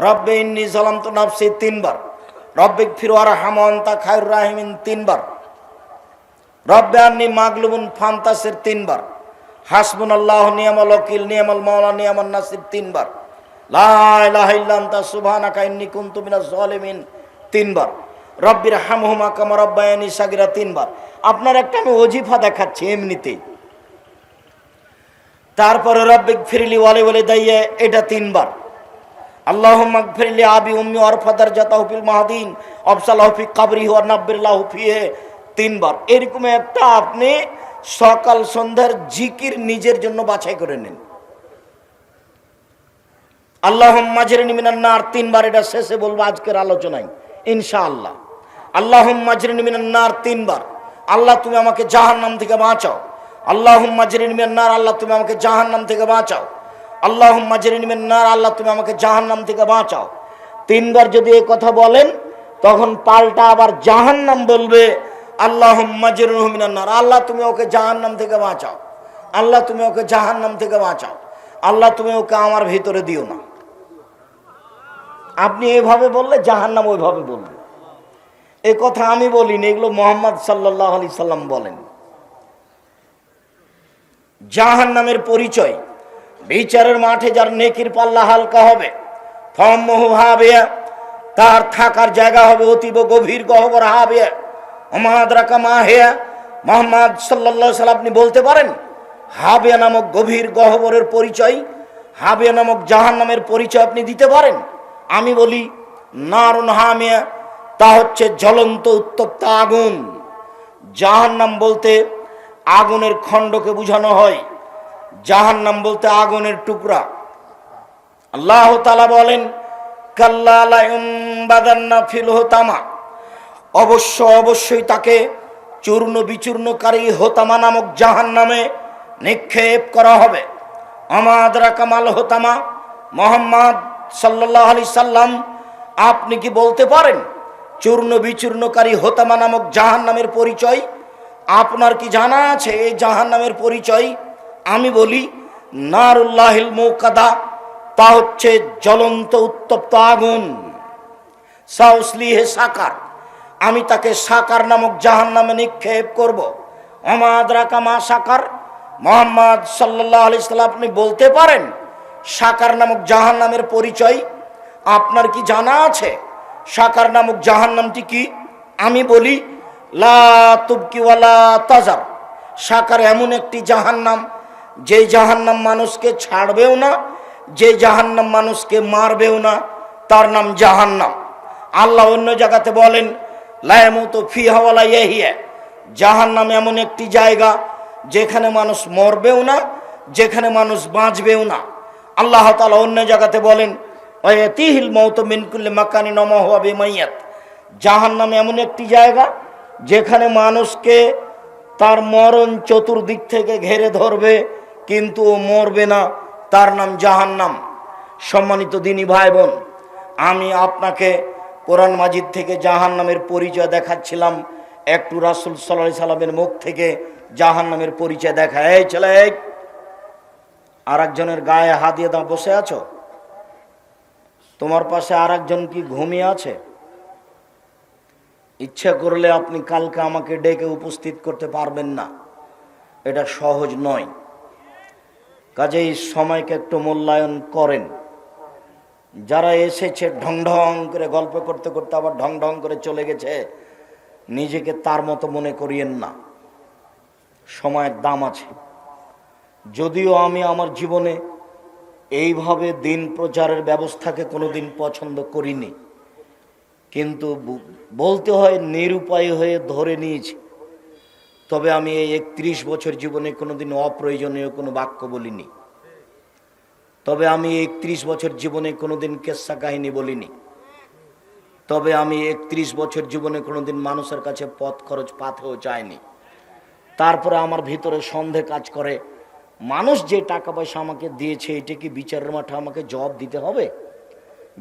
রব্বি ইন্নী যালামতু নাফসি 3 বার। রব্বিগফির ওয়ারহাম ওয়া আনতা খায়রুর রাহিমিন 3 বার। রব্বি আন্নী মাগলুবুন ফান্তাসির 3 বার। হাসবুনাল্লাহু নি'মাল ওয়াকিল নি'মাল মাওলা নি'মান নাসির 3 বার। লা ইলাহা ইল্লা আনতা সুবহানাকা ইন্নী কুনতু মিনাজ জালিমিন 3 বার। রব্বির হামহুমা কামা রাব্বায়ানি সাগীরা 3 বার। আপনার একটা আমি ওজিফা দেখাচ্ছি এমনিতেই। তারপরে রব্বিগফিরলি ওয়া লিওয়ালিদাইয়া, এটা 3 বার। আল্লাহুম্মা গফিরলি আবি উম্মি ওয়ারফা দারজাতাহু ফিল মাহদিন ওয়াবসালহু ফি কবরিহি ওয়া নাব্বিরলাহু ফিহি 3 বার। এরকম একটা আপনি সকাল সন্ধ্যার জিকির নিজের জন্য বাছাই করে নিন। আল্লাহুম্মা আজরিনি মিনান নার 3 বার, এটা শেষে বলবো আজকের আলোচনায় ইনশাআল্লাহ। আল্লাহুম্মা আজরিনি মিনান নার 3 বার, আল্লাহ তুমি আমাকে জাহান্নাম থেকে বাঁচাও। আল্লাহুম্মা আজরিনি মিনান নার, আল্লাহ তুমি আমাকে জাহান্নাম থেকে বাঁচাও। আল্লাহুম্মা আজরিনি মিনান নার, আল্লাহ তুমি আমাকে জাহান্নাম থেকে বাঁচাও। 3 বার যদি এই কথা বলেন তখন পাল্টা আবার জাহান্নাম বলবে আল্লাহুম্মা আজরিনহু মিনান নার, আল্লাহ তুমি ওকে জাহান্নাম থেকে বাঁচাও। আল্লাহ তুমি ওকে জাহান্নাম থেকে বাঁচাও। আল্লাহ তুমি ওকে আমার ভিতরে দিও না। আপনি এইভাবে বললে জাহান্নাম ওইভাবে বলবে। এই কথা আমি বলিনি, এগুলো মুহাম্মদ সাল্লাল্লাহু আলাইহি সাল্লাম বলেন। জাহান্নামের পরিচয়, বিচারের মাঠে যার নেকির পাল্লা হালকা হবে, ফাম্মুহু হাবিয়া, তার থাকার জায়গা হবে অতীব গভীর গহ্বর হাবিয়া। ওমা আদরাকা মা হিয়া, মুহাম্মদ সাল্লাল্লাহু আলাইহি সাল্লাম আপনি বলতে পারেন হাবিয়া নামক গভীর গহ্বরের পরিচয়, হাবিয়া নামক জাহান্নামের পরিচয় আপনি দিতে পারেন? আমি বলি নারুন হামিয়া, তা হচ্ছে জ্বলন্ত উত্তপ্ত আগুন। জাহান্নাম বলতে আগুনের খণ্ডকে বোঝানো হয়, জাহান্নাম বলতে আগুনের টুকরা। আল্লাহ তাআলা বলেন কাল্লা লা ইউমবাদান্না ফিল হুতামা, অবশ্যই তাকে চূর্ণ বিচূর্ণকারী হোতামা নামক জাহান্নামে নিক্ষেপ করা হবে। আমা আদরাকা মাল হোতামা, মুহাম্মদ সাল্লাল্লাহু আলাইহি সাল্লাম, আপনি কি বলতে পারেন চূর্ণ বিচূর্ণকারী হোতামা নামক জাহান্নামের পরিচয়? আপনার কি জানা আছে এই জাহান্নামের পরিচয়? আমি বলি, নারুল্লাহিল মুকাদা, তা হচ্ছে জ্বলন্ত উত্তপ্ত আগুন। সাউসলিহে সাকার, আমি তাকে সাকার নামক জাহান্নামে নিক্ষেপ করব। আমাদরাকা মা সাকার, মুহাম্মদ সাল্লাল্লাহু আলাইহি সাল্লাম, আপনি বলতে পারেন সাকার নামক জাহান্নামের পরিচয়? আপনার কি জানা আছে সাকার নামক জাহান্নামটি কি? আমি বলি, লা তুবকি ওয়ালা তাজার, সাকার এমন একটি জাহান্নাম যে জাহান্নাম মানুষকে ছাড়বেও না, যে জাহান্নাম মানুষকে মারবেও না, তার নাম জাহান্নাম। আল্লাহ অন্য জায়গাতে বলেন, লা ইয়ামুতু ফিহা ওয়ালা ইয়াহইয়া, জাহান্নাম এমন একটি জায়গা যেখানে মানুষ মরবেও না, যেখানে মানুষ বাঁচবেও না। আল্লাহ তাআলা অন্য জায়গাতে বলেন, ওয়ায়াতিহিল মাউতু মিন কুল্লি মাকানিন ওয়া মা হুয়া বিমাইয়াত, জাহান্নাম এমন একটি জায়গা যেখানে মানুষকে তার মরণ চতুর্দিক থেকে ঘেরে ধরবে, কিন্তু ও মরবে না, তার নাম জাহান্নাম। সম্মানিত দিনী ভাই বোন, আমি আপনাকে কোরআন মাজিদ থেকে জাহান্নামের পরিচয় দেখাচ্ছিলাম, একটু রাসূল সাল্লাল্লাহু আলাইহি সাল্লামের মুখ থেকে জাহান্নামের পরিচয় দেখা। এই ছেলে, আর একজনের গায়ে হাত দিয়ে দাও, বসে আছো? তোমার পাশে আর একজন কি ঘুমিয়ে আছে? ইচ্ছা করলে আপনি কালকে আমাকে ডেকে উপস্থিত করতে পারবেন না, এটা সহজ নয়। কাজেই সময়কে একটু মূল্যায়ন করেন। যারা এসেছে ঢং ঢং করে গল্প করতে করতে আবার ঢং ঢং করে চলে গেছে, নিজেকে তার মতো মনে করিয়েন না। সময়ের দাম আছে। যদিও আমি আমার জীবনে এইভাবে দিন প্রচারের ব্যবস্থাকে কোনোদিন পছন্দ করিনি, কিন্তু বলতে হয় নিরুপায় হয়ে ধরে নিয়েছি। তবে আমি এই 31 বছর জীবনে কোনোদিন অপ্রয়োজনীয় কোনো বাক্য বলিনি। তবে আমি 31 বছর জীবনে কোনোদিন কেচ্ছা কাহিনী বলিনি। তবে আমি 31 বছর জীবনে কোনোদিন মানুষের কাছে পথ খরচ পাতেও চাইনি। তারপরে আমার ভিতরে সন্দেহ কাজ করে, মানুষ যে টাকা পয়সা আমাকে দিয়েছে, এটা কি বিচারের মাঠে আমাকে জবাব দিতে হবে?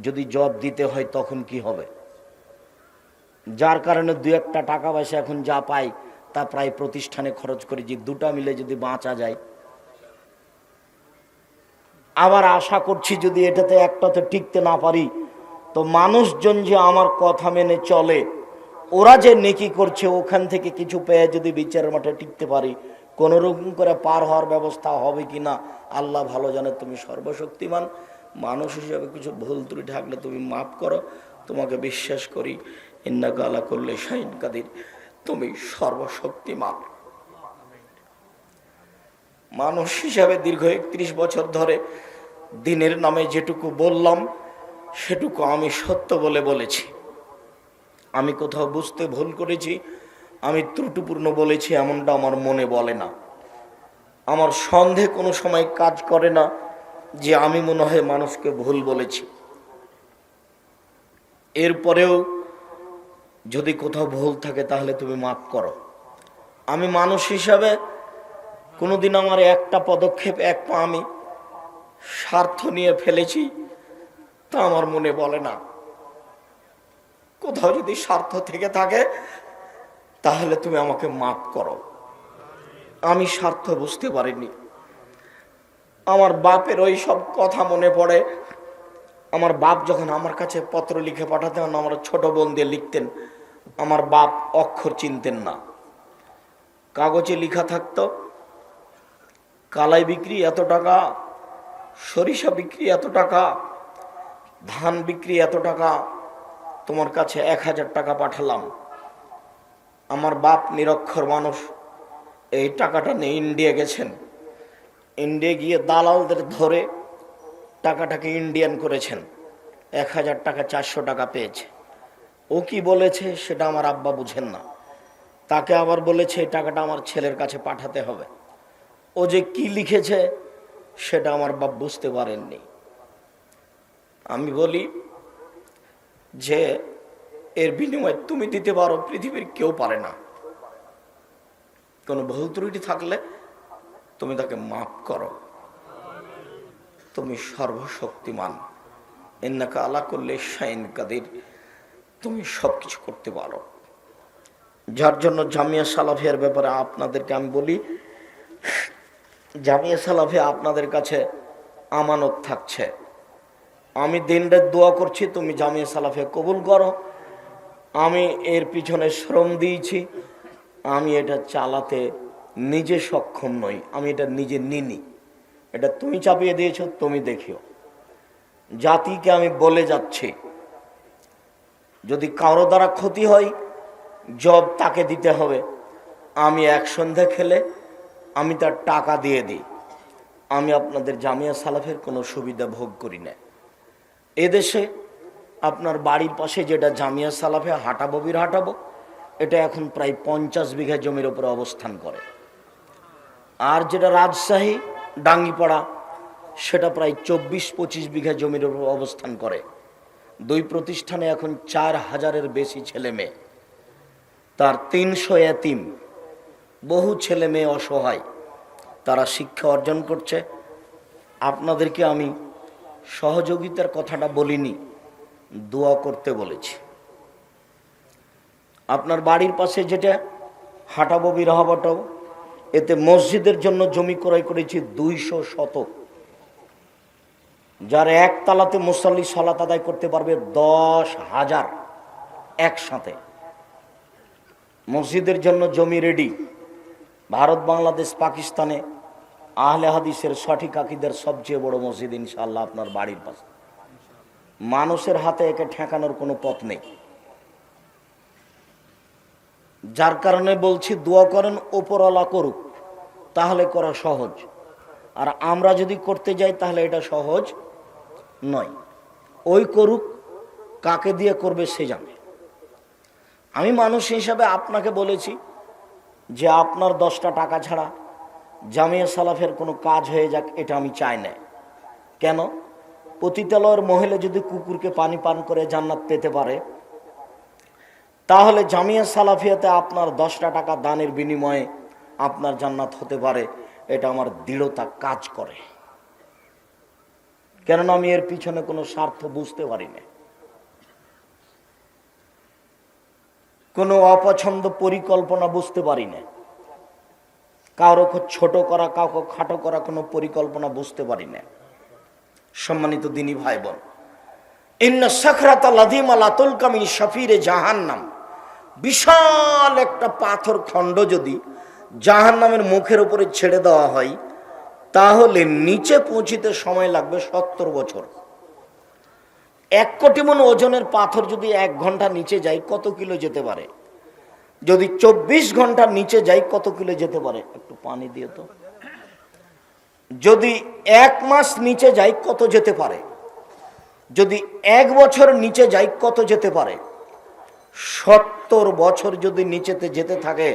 যদি জবাব দিতে হয় তখন কি হবে? যার কারণে দু একটা টাকা পয়সা এখন যা পাই তা প্রায় প্রতিষ্ঠানে খরচ করি, যে দুটা মিলে যদি বাঁচা যায়। আবার আশা করছি যদি এটাতে একটাতে টিকতে না পারি, তো মানুষজন যে আমার কথা মেনে চলে, ওরা যে নেকি করছে ওখান থেকে কিছু পেয়ে যদি বিচারের মাঠে টিকতে পারি, কোনো রকম করে পার হওয়ার ব্যবস্থা হবে কিনা আল্লাহ ভালো জানে। তুমি সর্বশক্তিমান, মানুষ হিসাবে কিছু ভুল ত্রুটি থাকলে তুমি মাফ করো। তোমাকে বিশ্বাস করি, ইন্নাকা আলা কুল্লি শাইইন কাদির, তুমি সর্বশক্তিমান। মানুষ হিসাবে দীর্ঘ 31 বছর ধরে দিনের নামে যেটুকু বললাম সেটুকু আমি সত্য বলে বলেছি। আমি কোথাও বুঝতে ভুল করেছি, আমি ত্রুটিপূর্ণ বলেছি এমনটা আমার মনে বলে না। আমার সন্দেহ কোনো সময় কাজ করে না যে আমি মনে হয় মানুষকে ভুল বলেছি। এরপরেও যদি কোথাও ভুল থাকে তাহলে তুমি মাফ করো। আমি মানুষ হিসাবে কোনোদিন আমার একটা পদক্ষেপ, এক পা আমি স্বার্থ নিয়ে ফেলেছি তা আমার মনে বলে না। কোথাও যদি স্বার্থ থেকে থাকে তাহলে তুমি আমাকে মাফ করো। আমি স্বার্থ বুঝতে পারিনি। আমার বাপের ওই সব কথা মনে পড়ে। আমার বাপ যখন আমার কাছে পত্র লিখে পাঠাতেন, আমার ছোট বোন দিয়ে লিখতেন, আমার বাপ অক্ষর চিনতেন না। কাগজে লেখা থাকতো, কালাই বিক্রি এত টাকা, সরিষা বিক্রি এত টাকা, ধান বিক্রি এত টাকা, তোমার কাছে 1000 টাকা পাঠালাম। আমার বাপ নিরক্ষর মানুষ, এই টাকাটা নিয়ে ইন্ডিয়া গেছেন। ইন্ডিয়া গিয়ে দালালদের ধরে টাকাটাকে ইন্ডিয়ান করেছেন। 1000 টাকা 400 টাকা পেয়েছে। ও কি বলেছে সেটা আমার আব্বা বুঝেন না। তাকে আবার বলেছে এই টাকাটা আমার ছেলের কাছে পাঠাতে হবে। ও যে কি লিখেছে সেটা আমার বাপ বুঝতে পারেননি। আমি বলি যে এর বিনিময়ে তুমি দিতে পারো, পৃথিবীর কেউ পারে না। কোনো ভুল ত্রুটি থাকলে তুমি তাকে মাফ করো। তুমি সর্বশক্তিমান, ইন্নাকা আলা কুল্লি শাইইন কাদির, তুমি সবকিছু করতে পারো। যার জন্য জামিয়া সালাফিয়ার ব্যাপারে আপনাদেরকে আমি বলি, জামিয়া সালাফিয়া আপনাদের কাছে আমানত থাকছে। আমি দিনরাত দোয়া করছি তুমি জামিয়া সালাফিয়া কবুল করো। আমি এর পিছনে শ্রম দিয়েছি, আমি এটা চালাতে নিজে সক্ষম নই, আমি এটা নিজে নিনি, এটা তুমি চাপিয়ে দিয়েছ, তুমি দেখিও। জাতিকে আমি বলে যাচ্ছি, যদি কারো দ্বারা ক্ষতি হয় জব তাকে দিতে হবে। আমি এক সন্ধ্যা খেলে আমি তার টাকা দিয়ে দিই, আমি আপনাদের জামিয়া সালাফের কোনো সুবিধা ভোগ করি না। এদেশে আপনার বাড়ির পাশে যেটা জামিয়া সালাফে হাঁটাবো বীর হাঁটাবো, এটা এখন প্রায় 50 বিঘা জমির উপরে অবস্থান করে। আর যেটা রাজশাহী ডাঙ্গিপাড়া, সেটা প্রায় 24-25 বিঘা জমির উপর অবস্থান করে। দুই প্রতিষ্ঠানে এখন 4000-এর বেশি ছেলে মেয়ে, তার 300 এতিম, বহু ছেলে মেয়ে অসহায়, তারা শিক্ষা অর্জন করছে। আপনাদেরকে আমি সহযোগিতার কথাটা বলিনি, দোয়া করতে বলেছি। আপনার বাড়ির পাশে যেটা হাঁটাবো বিরহাবাটাও, এতে মসজিদের জন্য জমি ক্রয় করেছি 200 শতক, যার একতলাতে মুসল্লি সালাত আদায় করতে পারবে 10,000 একসাথে। মসজিদের জন্য জমি রেডি। ভারত, বাংলাদেশ, পাকিস্তানে আহলে হাদিসের সঠিক আকীদার সবচেয়ে বড় মসজিদ ইনশাআল্লাহ আপনার বাড়ির পাশে। মানুষের হাতে একে ঠেকানোর কোনো পথ নেই। যার কারণে বলছি দোয়া করেন ওপরওয়ালা করুক, তাহলে করা সহজ। আর আমরা যদি করতে যাই তাহলে এটা সহজ নয়। ওই করুক, কাকে দিয়ে করবে সে জানে। আমি মানুষ হিসাবে আপনাকে বলেছি যে আপনার 10টা টাকা ছাড়া জামিয়া সালাফের কোনো কাজ হয়ে যাক, এটা আমি চাই না। কেন? পতিতালয়ের মহিলা যদি কুকুরকে পানি পান করে জান্নাত পেতে পারে, তাহলে জামিয়া সালাফিয়াতে আপনার 10টা টাকা দানের বিনিময়ে আপনার জান্নাত হতে পারে, এটা আমার দৃঢ়তা কাজ করে। কেননা আমি এর পিছনে কোনো স্বার্থ বুঝতে পারি না, কোনো অপছন্দ পরিকল্পনা বুঝতে পারি না, কাউকে ছোট করা, কাউকে খাটো করা কোনো পরিকল্পনা বুঝতে পারি না। সম্মানিত দিনী ভাই বোন, ইন্না সাখরাতা লাযীমা লা তুলকা মিন শাফিরে জাহান্নাম, বিশাল একটা পাথর খণ্ড যদি জাহান্নামের মুখের উপরে ছেড়ে দেওয়া হয়, তাহলে নিচে পৌঁছিতে সময় লাগবে 70 বছর। 1 কোটি মণ ওজনের পাথর যদি 1 ঘন্টা নিচে যায় কত কিলো যেতে পারে? যদি 24 ঘন্টা নিচে যায় কত কিলো যেতে পারে? একটু পানি দিয়ে তো। যদি 1 মাস নিচে যায় কত যেতে পারে? যদি 1 বছর নিচে যায় কত যেতে পারে? 70 বছর যদি নিচেতে যেতে থাকে,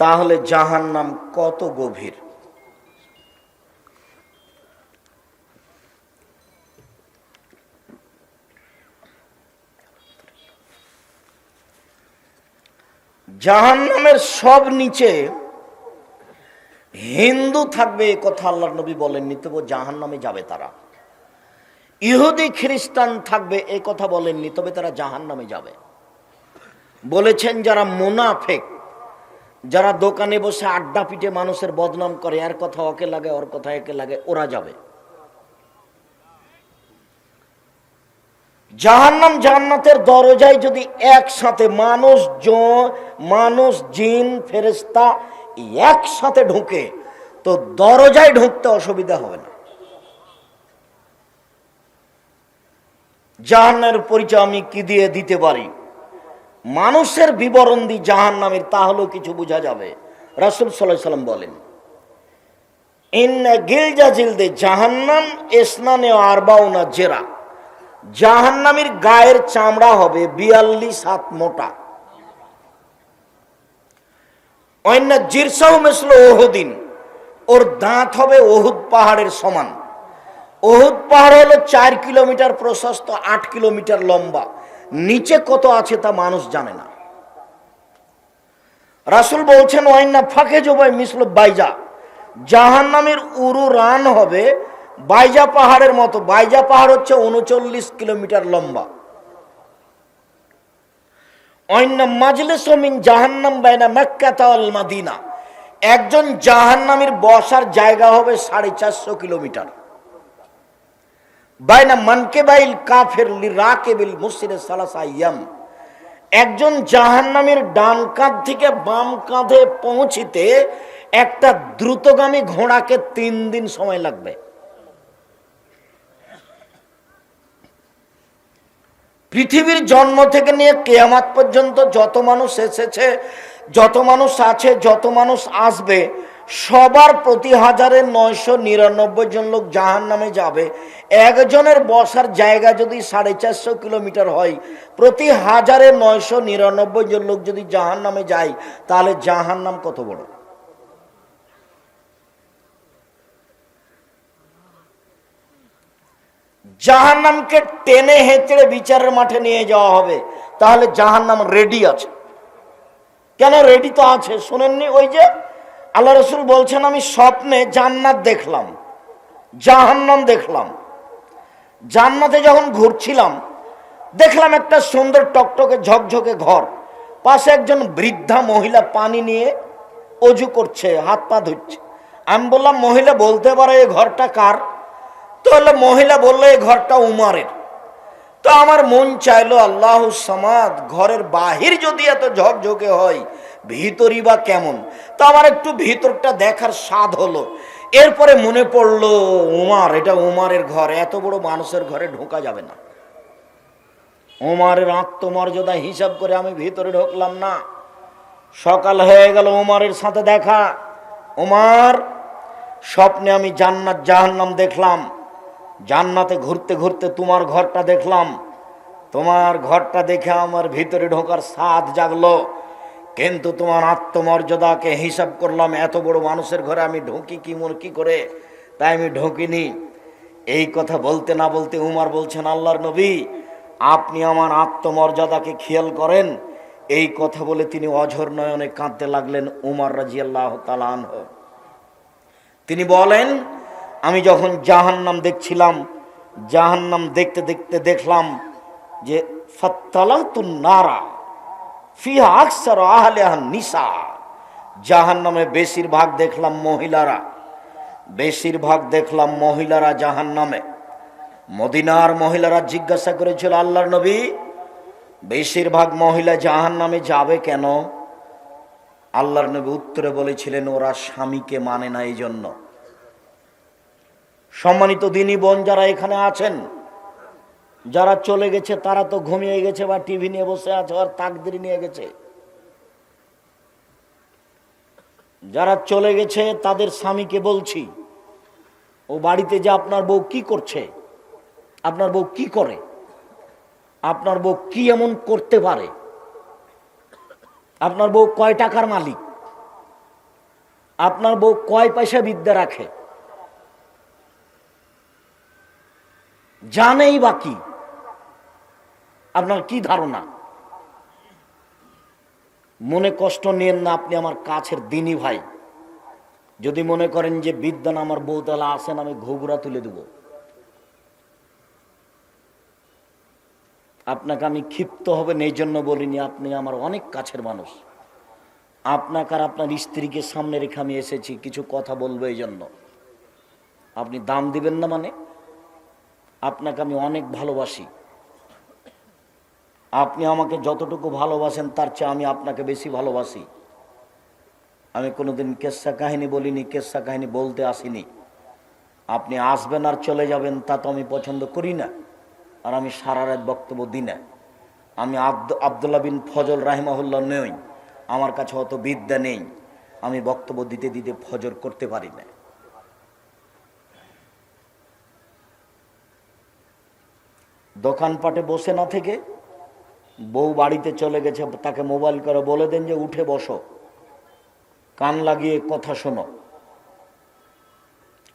তাহলে জাহান্নাম কত গভীর। জাহান্নামের সব নিচে হিন্দু থাকবে, এ কথা আল্লাহর নবী বলেননি, তবে জাহান্নামে যাবে তারা। ইহুদি খ্রিস্টান থাকবে, এ কথা বলেননি, তবে তারা জাহান্নামে যাবে। বলেছেন যারা মুনাফিক, যারা দোকানে বসে আড্ডা পিটে মানুষের বদনাম করে, এর কথা ওকে লাগে, ওর কথা একে লাগে, ওরা যাবে। জাহান্নাম জান্নাতের দরজায় যদি একসাথে মানুষ জিন ফেরেশতা একসাথে ঢুকে, তো দরজায় ঢুকতে অসুবিধা হবে না। জাহান্নামের পরিচয় আমি কি দিয়ে দিতে পারি? মানুষের বিবরণ দি জাহান্নামের, তাহলেও কিছু বোঝা যাবে। রাসূল সাল্লাল্লাহু আলাইহি ওয়াসাল্লাম বলেন, ইন্না গিলজা জিলদে জাহান্নাম ইসনানে আরবাউনা জেরা, জাহান্নামীর গায়ের চামড়া হবে 42 হাত মোটা। অন্য জিরসাউ মিসলু উহুদিন, ওর দাঁত হবে উহুদ পাহাড়ের সমান। উহুদ পাহাড় হলো 4 কিলোমিটার প্রশস্ত, 8 কিলোমিটার লম্বা। নিচে কত আছে তা মানুষ জানে না। রাসূল বলছেন ওয়াইন্না ফাকে জবাই মিসলু বাইজা, জাহান্নামের উরু রান হবে বাইজা পাহাড়ের মতো। বাইজা পাহাড় হচ্ছে 39 কিলোমিটার লম্বা। অন্য মাজলিস মিন জাহান্নাম বাইনা মক্কা ওয়াল মদিনা, একজন জাহান্নামীর বসার জায়গা হবে 450 কিলোমিটার। বাইনা মানকেবাইল কাফির লিরাকিবিল মুসরির সালাসা আইয়াম, একজন জাহান্নামীর ডান কাঁধ থেকে বাম কাঁধে পৌঁছিতে একটা দ্রুতগামী ঘোড়াকে 3 দিন সময় লাগবে। পৃথিবীর জন্ম থেকে নিয়ে কিয়ামত পর্যন্ত যত মানুষ এসেছে, যত মানুষ আছে, যত মানুষ আসবে, সবার প্রতি 1999 জন লোক জাহান্নামে যাবে। একজনের বসার জায়গা যদি 450 কিলোমিটার হয়, প্রতি 1999 জন লোক যদি জাহান্নামে যায়, তাহলে জাহান্নাম কত বড়। জাহান্নামকে টেনে হেঁচড়ে বিচারের মাঠে নিয়ে যাওয়া হবে, তাহলে জাহান্নাম রেডি আছে। কেন রেডি তো আছে, শুনেননি? ওই যে আল্লাহ রসুল বলছেন, আমি স্বপ্নে জান্নাত দেখলাম, জাহান্নাম দেখলাম। জান্নাতে যখন ঘুরছিলাম, দেখলাম একটা সুন্দর টকটকে ঝকঝকে ঘর, পাশে একজন বৃদ্ধা মহিলা পানি নিয়ে অজু করছে, হাত পা ধুচ্ছে। আমি বললাম, মহিলা বলতে পারে এই ঘরটা কার? তাহলে মহিলা বললো, এই ঘরটা উমারের। তো আমার মন চাইলো, আল্লাহু সামাদ, ঘরের বাহির যদি এত ঝকঝকে হয়, ভিতরই বা কেমন? তো আমার একটু ভিতরটা দেখার স্বাদ হলো। এরপরে মনে পড়লো, উমার, এটা উমারের ঘর, এত বড় মানুষের ঘরে ঢোকা যাবে না। উমারের আত্মমর্যাদা হিসাব করে আমি ভিতরে ঢুকলাম না। সকাল হয়ে গেল, উমারের সাথে দেখা। উমার, স্বপ্নে আমি জান্নাত জাহান্নাম দেখলাম, জান্নাতে ঘুরতে ঘুরতে তোমার ঘরটা দেখলাম, তোমার ঘরটা দেখে আমার ভিতরে ঢোকার স্বাদ জাগলো, কিন্তু তোমার আত্মমর্যাদাকে হিসাব করলাম, এত বড় মানুষের ঘরে আমি ঢুকি কি করে, তাই আমি ঢুকিনি। এই কথা বলতে না বলতে উমার বলছেন, আল্লাহর নবী, আপনি আমার আত্মমর্যাদাকে খেয়াল করেন। এই কথা বলে তিনি অঝর নয়নে কাঁদতে লাগলেন। উমর রাদিয়াল্লাহু তাআলা আনহু তিনি বলেন, আমি যখন জাহান্নাম দেখছিলাম, জাহান্নাম দেখতে দেখতে দেখলাম যে ফাত্তালাতুন নারা ফিহা আকসারু আহলিহা নিসা, জাহান্নামে বেশিরভাগ দেখলাম মহিলারা, বেশিরভাগ দেখলাম মহিলারা জাহান্নামে। মদিনার মহিলারা জিজ্ঞাসা করেছিল, আল্লাহর নবী, বেশিরভাগ মহিলা জাহান্নামে যাবে কেন? আল্লাহর নবী উত্তরে বলেছিলেন, ওরা স্বামীকে মানে না, এই জন্য। সম্মানিত দিনী বোন যারা এখানে আছেন, যারা চলে গেছে তারা তো ঘুমিয়ে গেছে বা টিভি নিয়ে বসে আছে আর তাকদীর নিয়ে গেছে। যারা চলে গেছে তাদের স্বামীকে বলছি, ও বাড়িতে যে আপনার বউ কি করছে, আপনার বউ কি করে, আপনার বউ কি এমন করতে পারে, আপনার বউ কয় টাকার মালিক, আপনার বউ কয় পয়সা বিদ্যা রাখে, জানেই বা কি, আপনার কি ধারণা? মনে কষ্ট নিয়েন না, আপনি আমার কাছের দিনী ভাই। যদি মনে করেন যে বিদ্যান আমার বউ, তাহলে আসেন, আমি ঘুঘুরা তুলে দেব। আপনাকে আমি ক্ষিপ্ত হবেন এই জন্য বলিনি, আপনি আমার অনেক কাছের মানুষ। আপনাকে আর আপনার স্ত্রীকে সামনে রেখে আমি এসেছি, কিছু কথা বলবো এই জন্য। আপনি দাম দিবেন না মানে? আপনাকে আমি অনেক ভালোবাসি, আপনি আমাকে যতটুকু ভালোবাসেন তার চেয়ে আমি আপনাকে বেশি ভালোবাসি। আমি কোনোদিন কেচ্ছা কাহিনী বলিনি, কেচ্ছা কাহিনী বলতে আসিনি। আপনি আসবেন আর চলে যাবেন, তা তো আমি পছন্দ করি না, আর আমি সারা রাত বক্তব্য দিই না। আমি আব্দুল্লাহ বিন ফজল রাহিমাহুল্লাহ নই, আমার কাছে অত বিদ্যা নেই, আমি বক্তব্য দিতে দিতে ফজর করতে পারি না। দোকানপাটে বসে না থেকে বউ বাড়িতে চলে গেছে, তাকে মোবাইল করে বলে দেন যে উঠে বসো, কান লাগিয়ে কথা শোনো,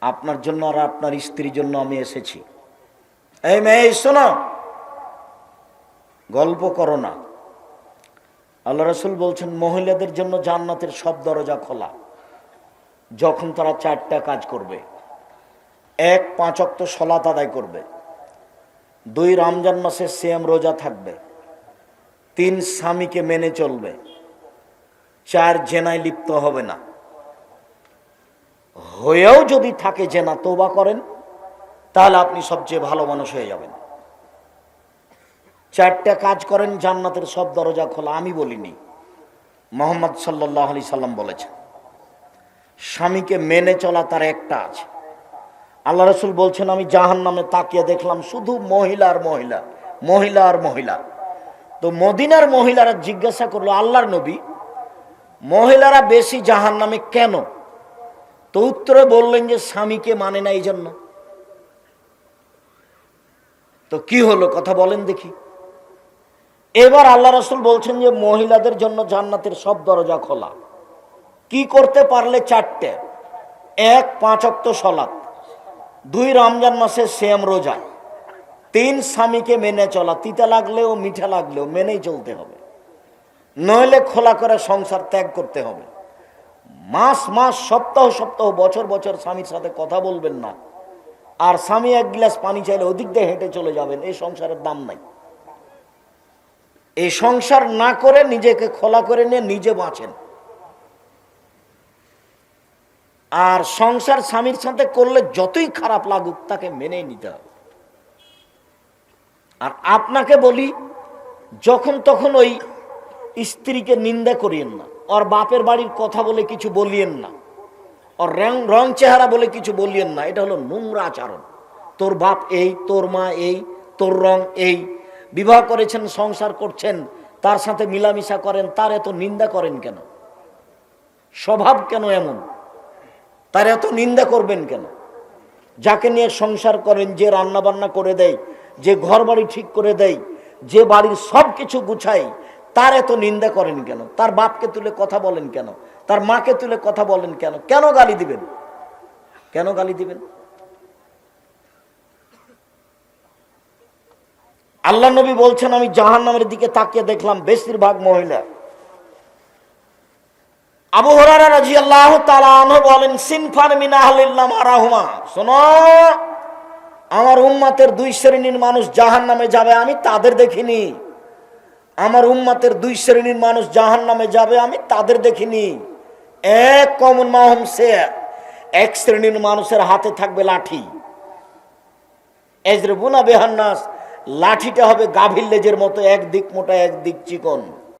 আপনার জন্য আর আপনার স্ত্রীর জন্য আমি এসেছি। এই মেয়ে শোনো, গল্প করো না। আল্লাহ রাসূল বলছেন, মহিলাদের জন্য জান্নাতের সব দরজা খোলা, যখন তারা 4টা কাজ করবে। এক 5 ওয়াক্ত সালাত আদায় করবে, 2 রমজান মাসে সিয়াম রোজা থাকবে, 3 স্বামীকে মেনে চলবে, 4 জেনায় লিপ্ত হবে না। হয়েও যদি থাকে জেনা, তওবা করেন, তাহলে আপনি সবচেয়ে ভালো মানুষ হয়ে যাবেন। 4টা কাজ করেন, জান্নাতের সব দরজা খোলা। আমি বলিনি, মুহাম্মদ সাল্লাল্লাহু আলাইহি সাল্লাম বলেছেন। স্বামীকে মেনে চলা তার একটা আছে। আল্লাহ রাসূল বলছেন, আমি জাহান্নামে তাকিয়ে দেখলাম শুধু মহিলা আর মহিলা, মহিলা আর মহিলা। তো মদিনার মহিলারা জিজ্ঞাসা করলো, আল্লাহর নবী, মহিলারা বেশি জাহান্নামে কেন? তো উত্তরে বললেন যে স্বামীকে মানে না এই জন্য। তো কি হলো, কথা বলেন দেখি। এবার আল্লাহ রাসূল বলছেন যে মহিলাদের জন্য জান্নাতের সব দরজা খোলা। কি করতে পারলে? 4টে। 1 5 ওয়াক্ত সালাত, 2 রমজান মাসে সিয়াম রোজা, 3 স্বামীকে মেনে চলা, তিতা লাগলেও মিঠা লাগলেও মেনেই চলতে হবে, নইলে খোলা করে সংসার ত্যাগ করতে হবে। মাস মাস, সপ্তাহ সপ্তাহ, বছর বছর স্বামীর সাথে কথা বলবেন না। আর স্বামী 1 গ্লাস পানি চাইলে ওদিক দিয়ে হেঁটে চলে যাবেন। এই সংসারের দাম নাই। এই সংসার না করে নিজেকে খোলা করে নিয়ে নিজে বাঁচেন। আর সংসার স্বামীর সাথে করলে যতই খারাপ লাগুক, তাকে মেনে নিতে হবে। আর আপনাকে বলি, যখন তখন ওই স্ত্রীকে নিন্দা করিয়েন না, ওর বাপের বাড়ির কথা বলে কিছু বলিয়েন না, ওর রং চেহারা বলে কিছু বলিয়েন না। এটা হলো নোংরা আচরণ। তোর বাপ এই, তোর মা এই, তোর রং এই। বিবাহ করেছেন, সংসার করছেন, তার সাথে মিলামিশা করেন, তার এত নিন্দা করেন কেন? স্বভাব কেন এমন? তার এত নিন্দা করবেন কেন? যাকে নিয়ে সংসার করেন, যে রান্না বান্না করে দেয়, যে ঘর বাড়ি ঠিক করে দেয়, যে বাড়ির সব কিছু গুছায়, তার এত নিন্দা করেন কেন? তার বাপকে তুলে কথা বলেন কেন? তার মাকে তুলে কথা বলেন কেন? কেন গালি দিবেন? কেন গালি দিবেন? আল্লাহ নবী বলছেন, আমি জাহান্নামের দিকে তাকিয়ে দেখলাম বেশিরভাগ মহিলা। আবু হুরায়রা রাদিয়াল্লাহু তাআলা আনহু বলেন, সিনফান মিন আহলিন নার মারাহুমা, শোনো, আমার উম্মতের 2 শ্রেণীর মানুষ জাহান্নামে যাবে, আমি তাদের দেখিনি। আমার উম্মতের 2 শ্রেণীর মানুষ জাহান্নামে যাবে, আমি তাদের দেখিনি। এক কওমুন মাহুম সিয়া, এক শ্রেণীর মানুষের হাতে থাকবে লাঠি। এজরুবুনা বিহান নাস, লাঠিটা হবে গাভীর লেজের মতো, এক দিক মোটা এক দিক চিকন।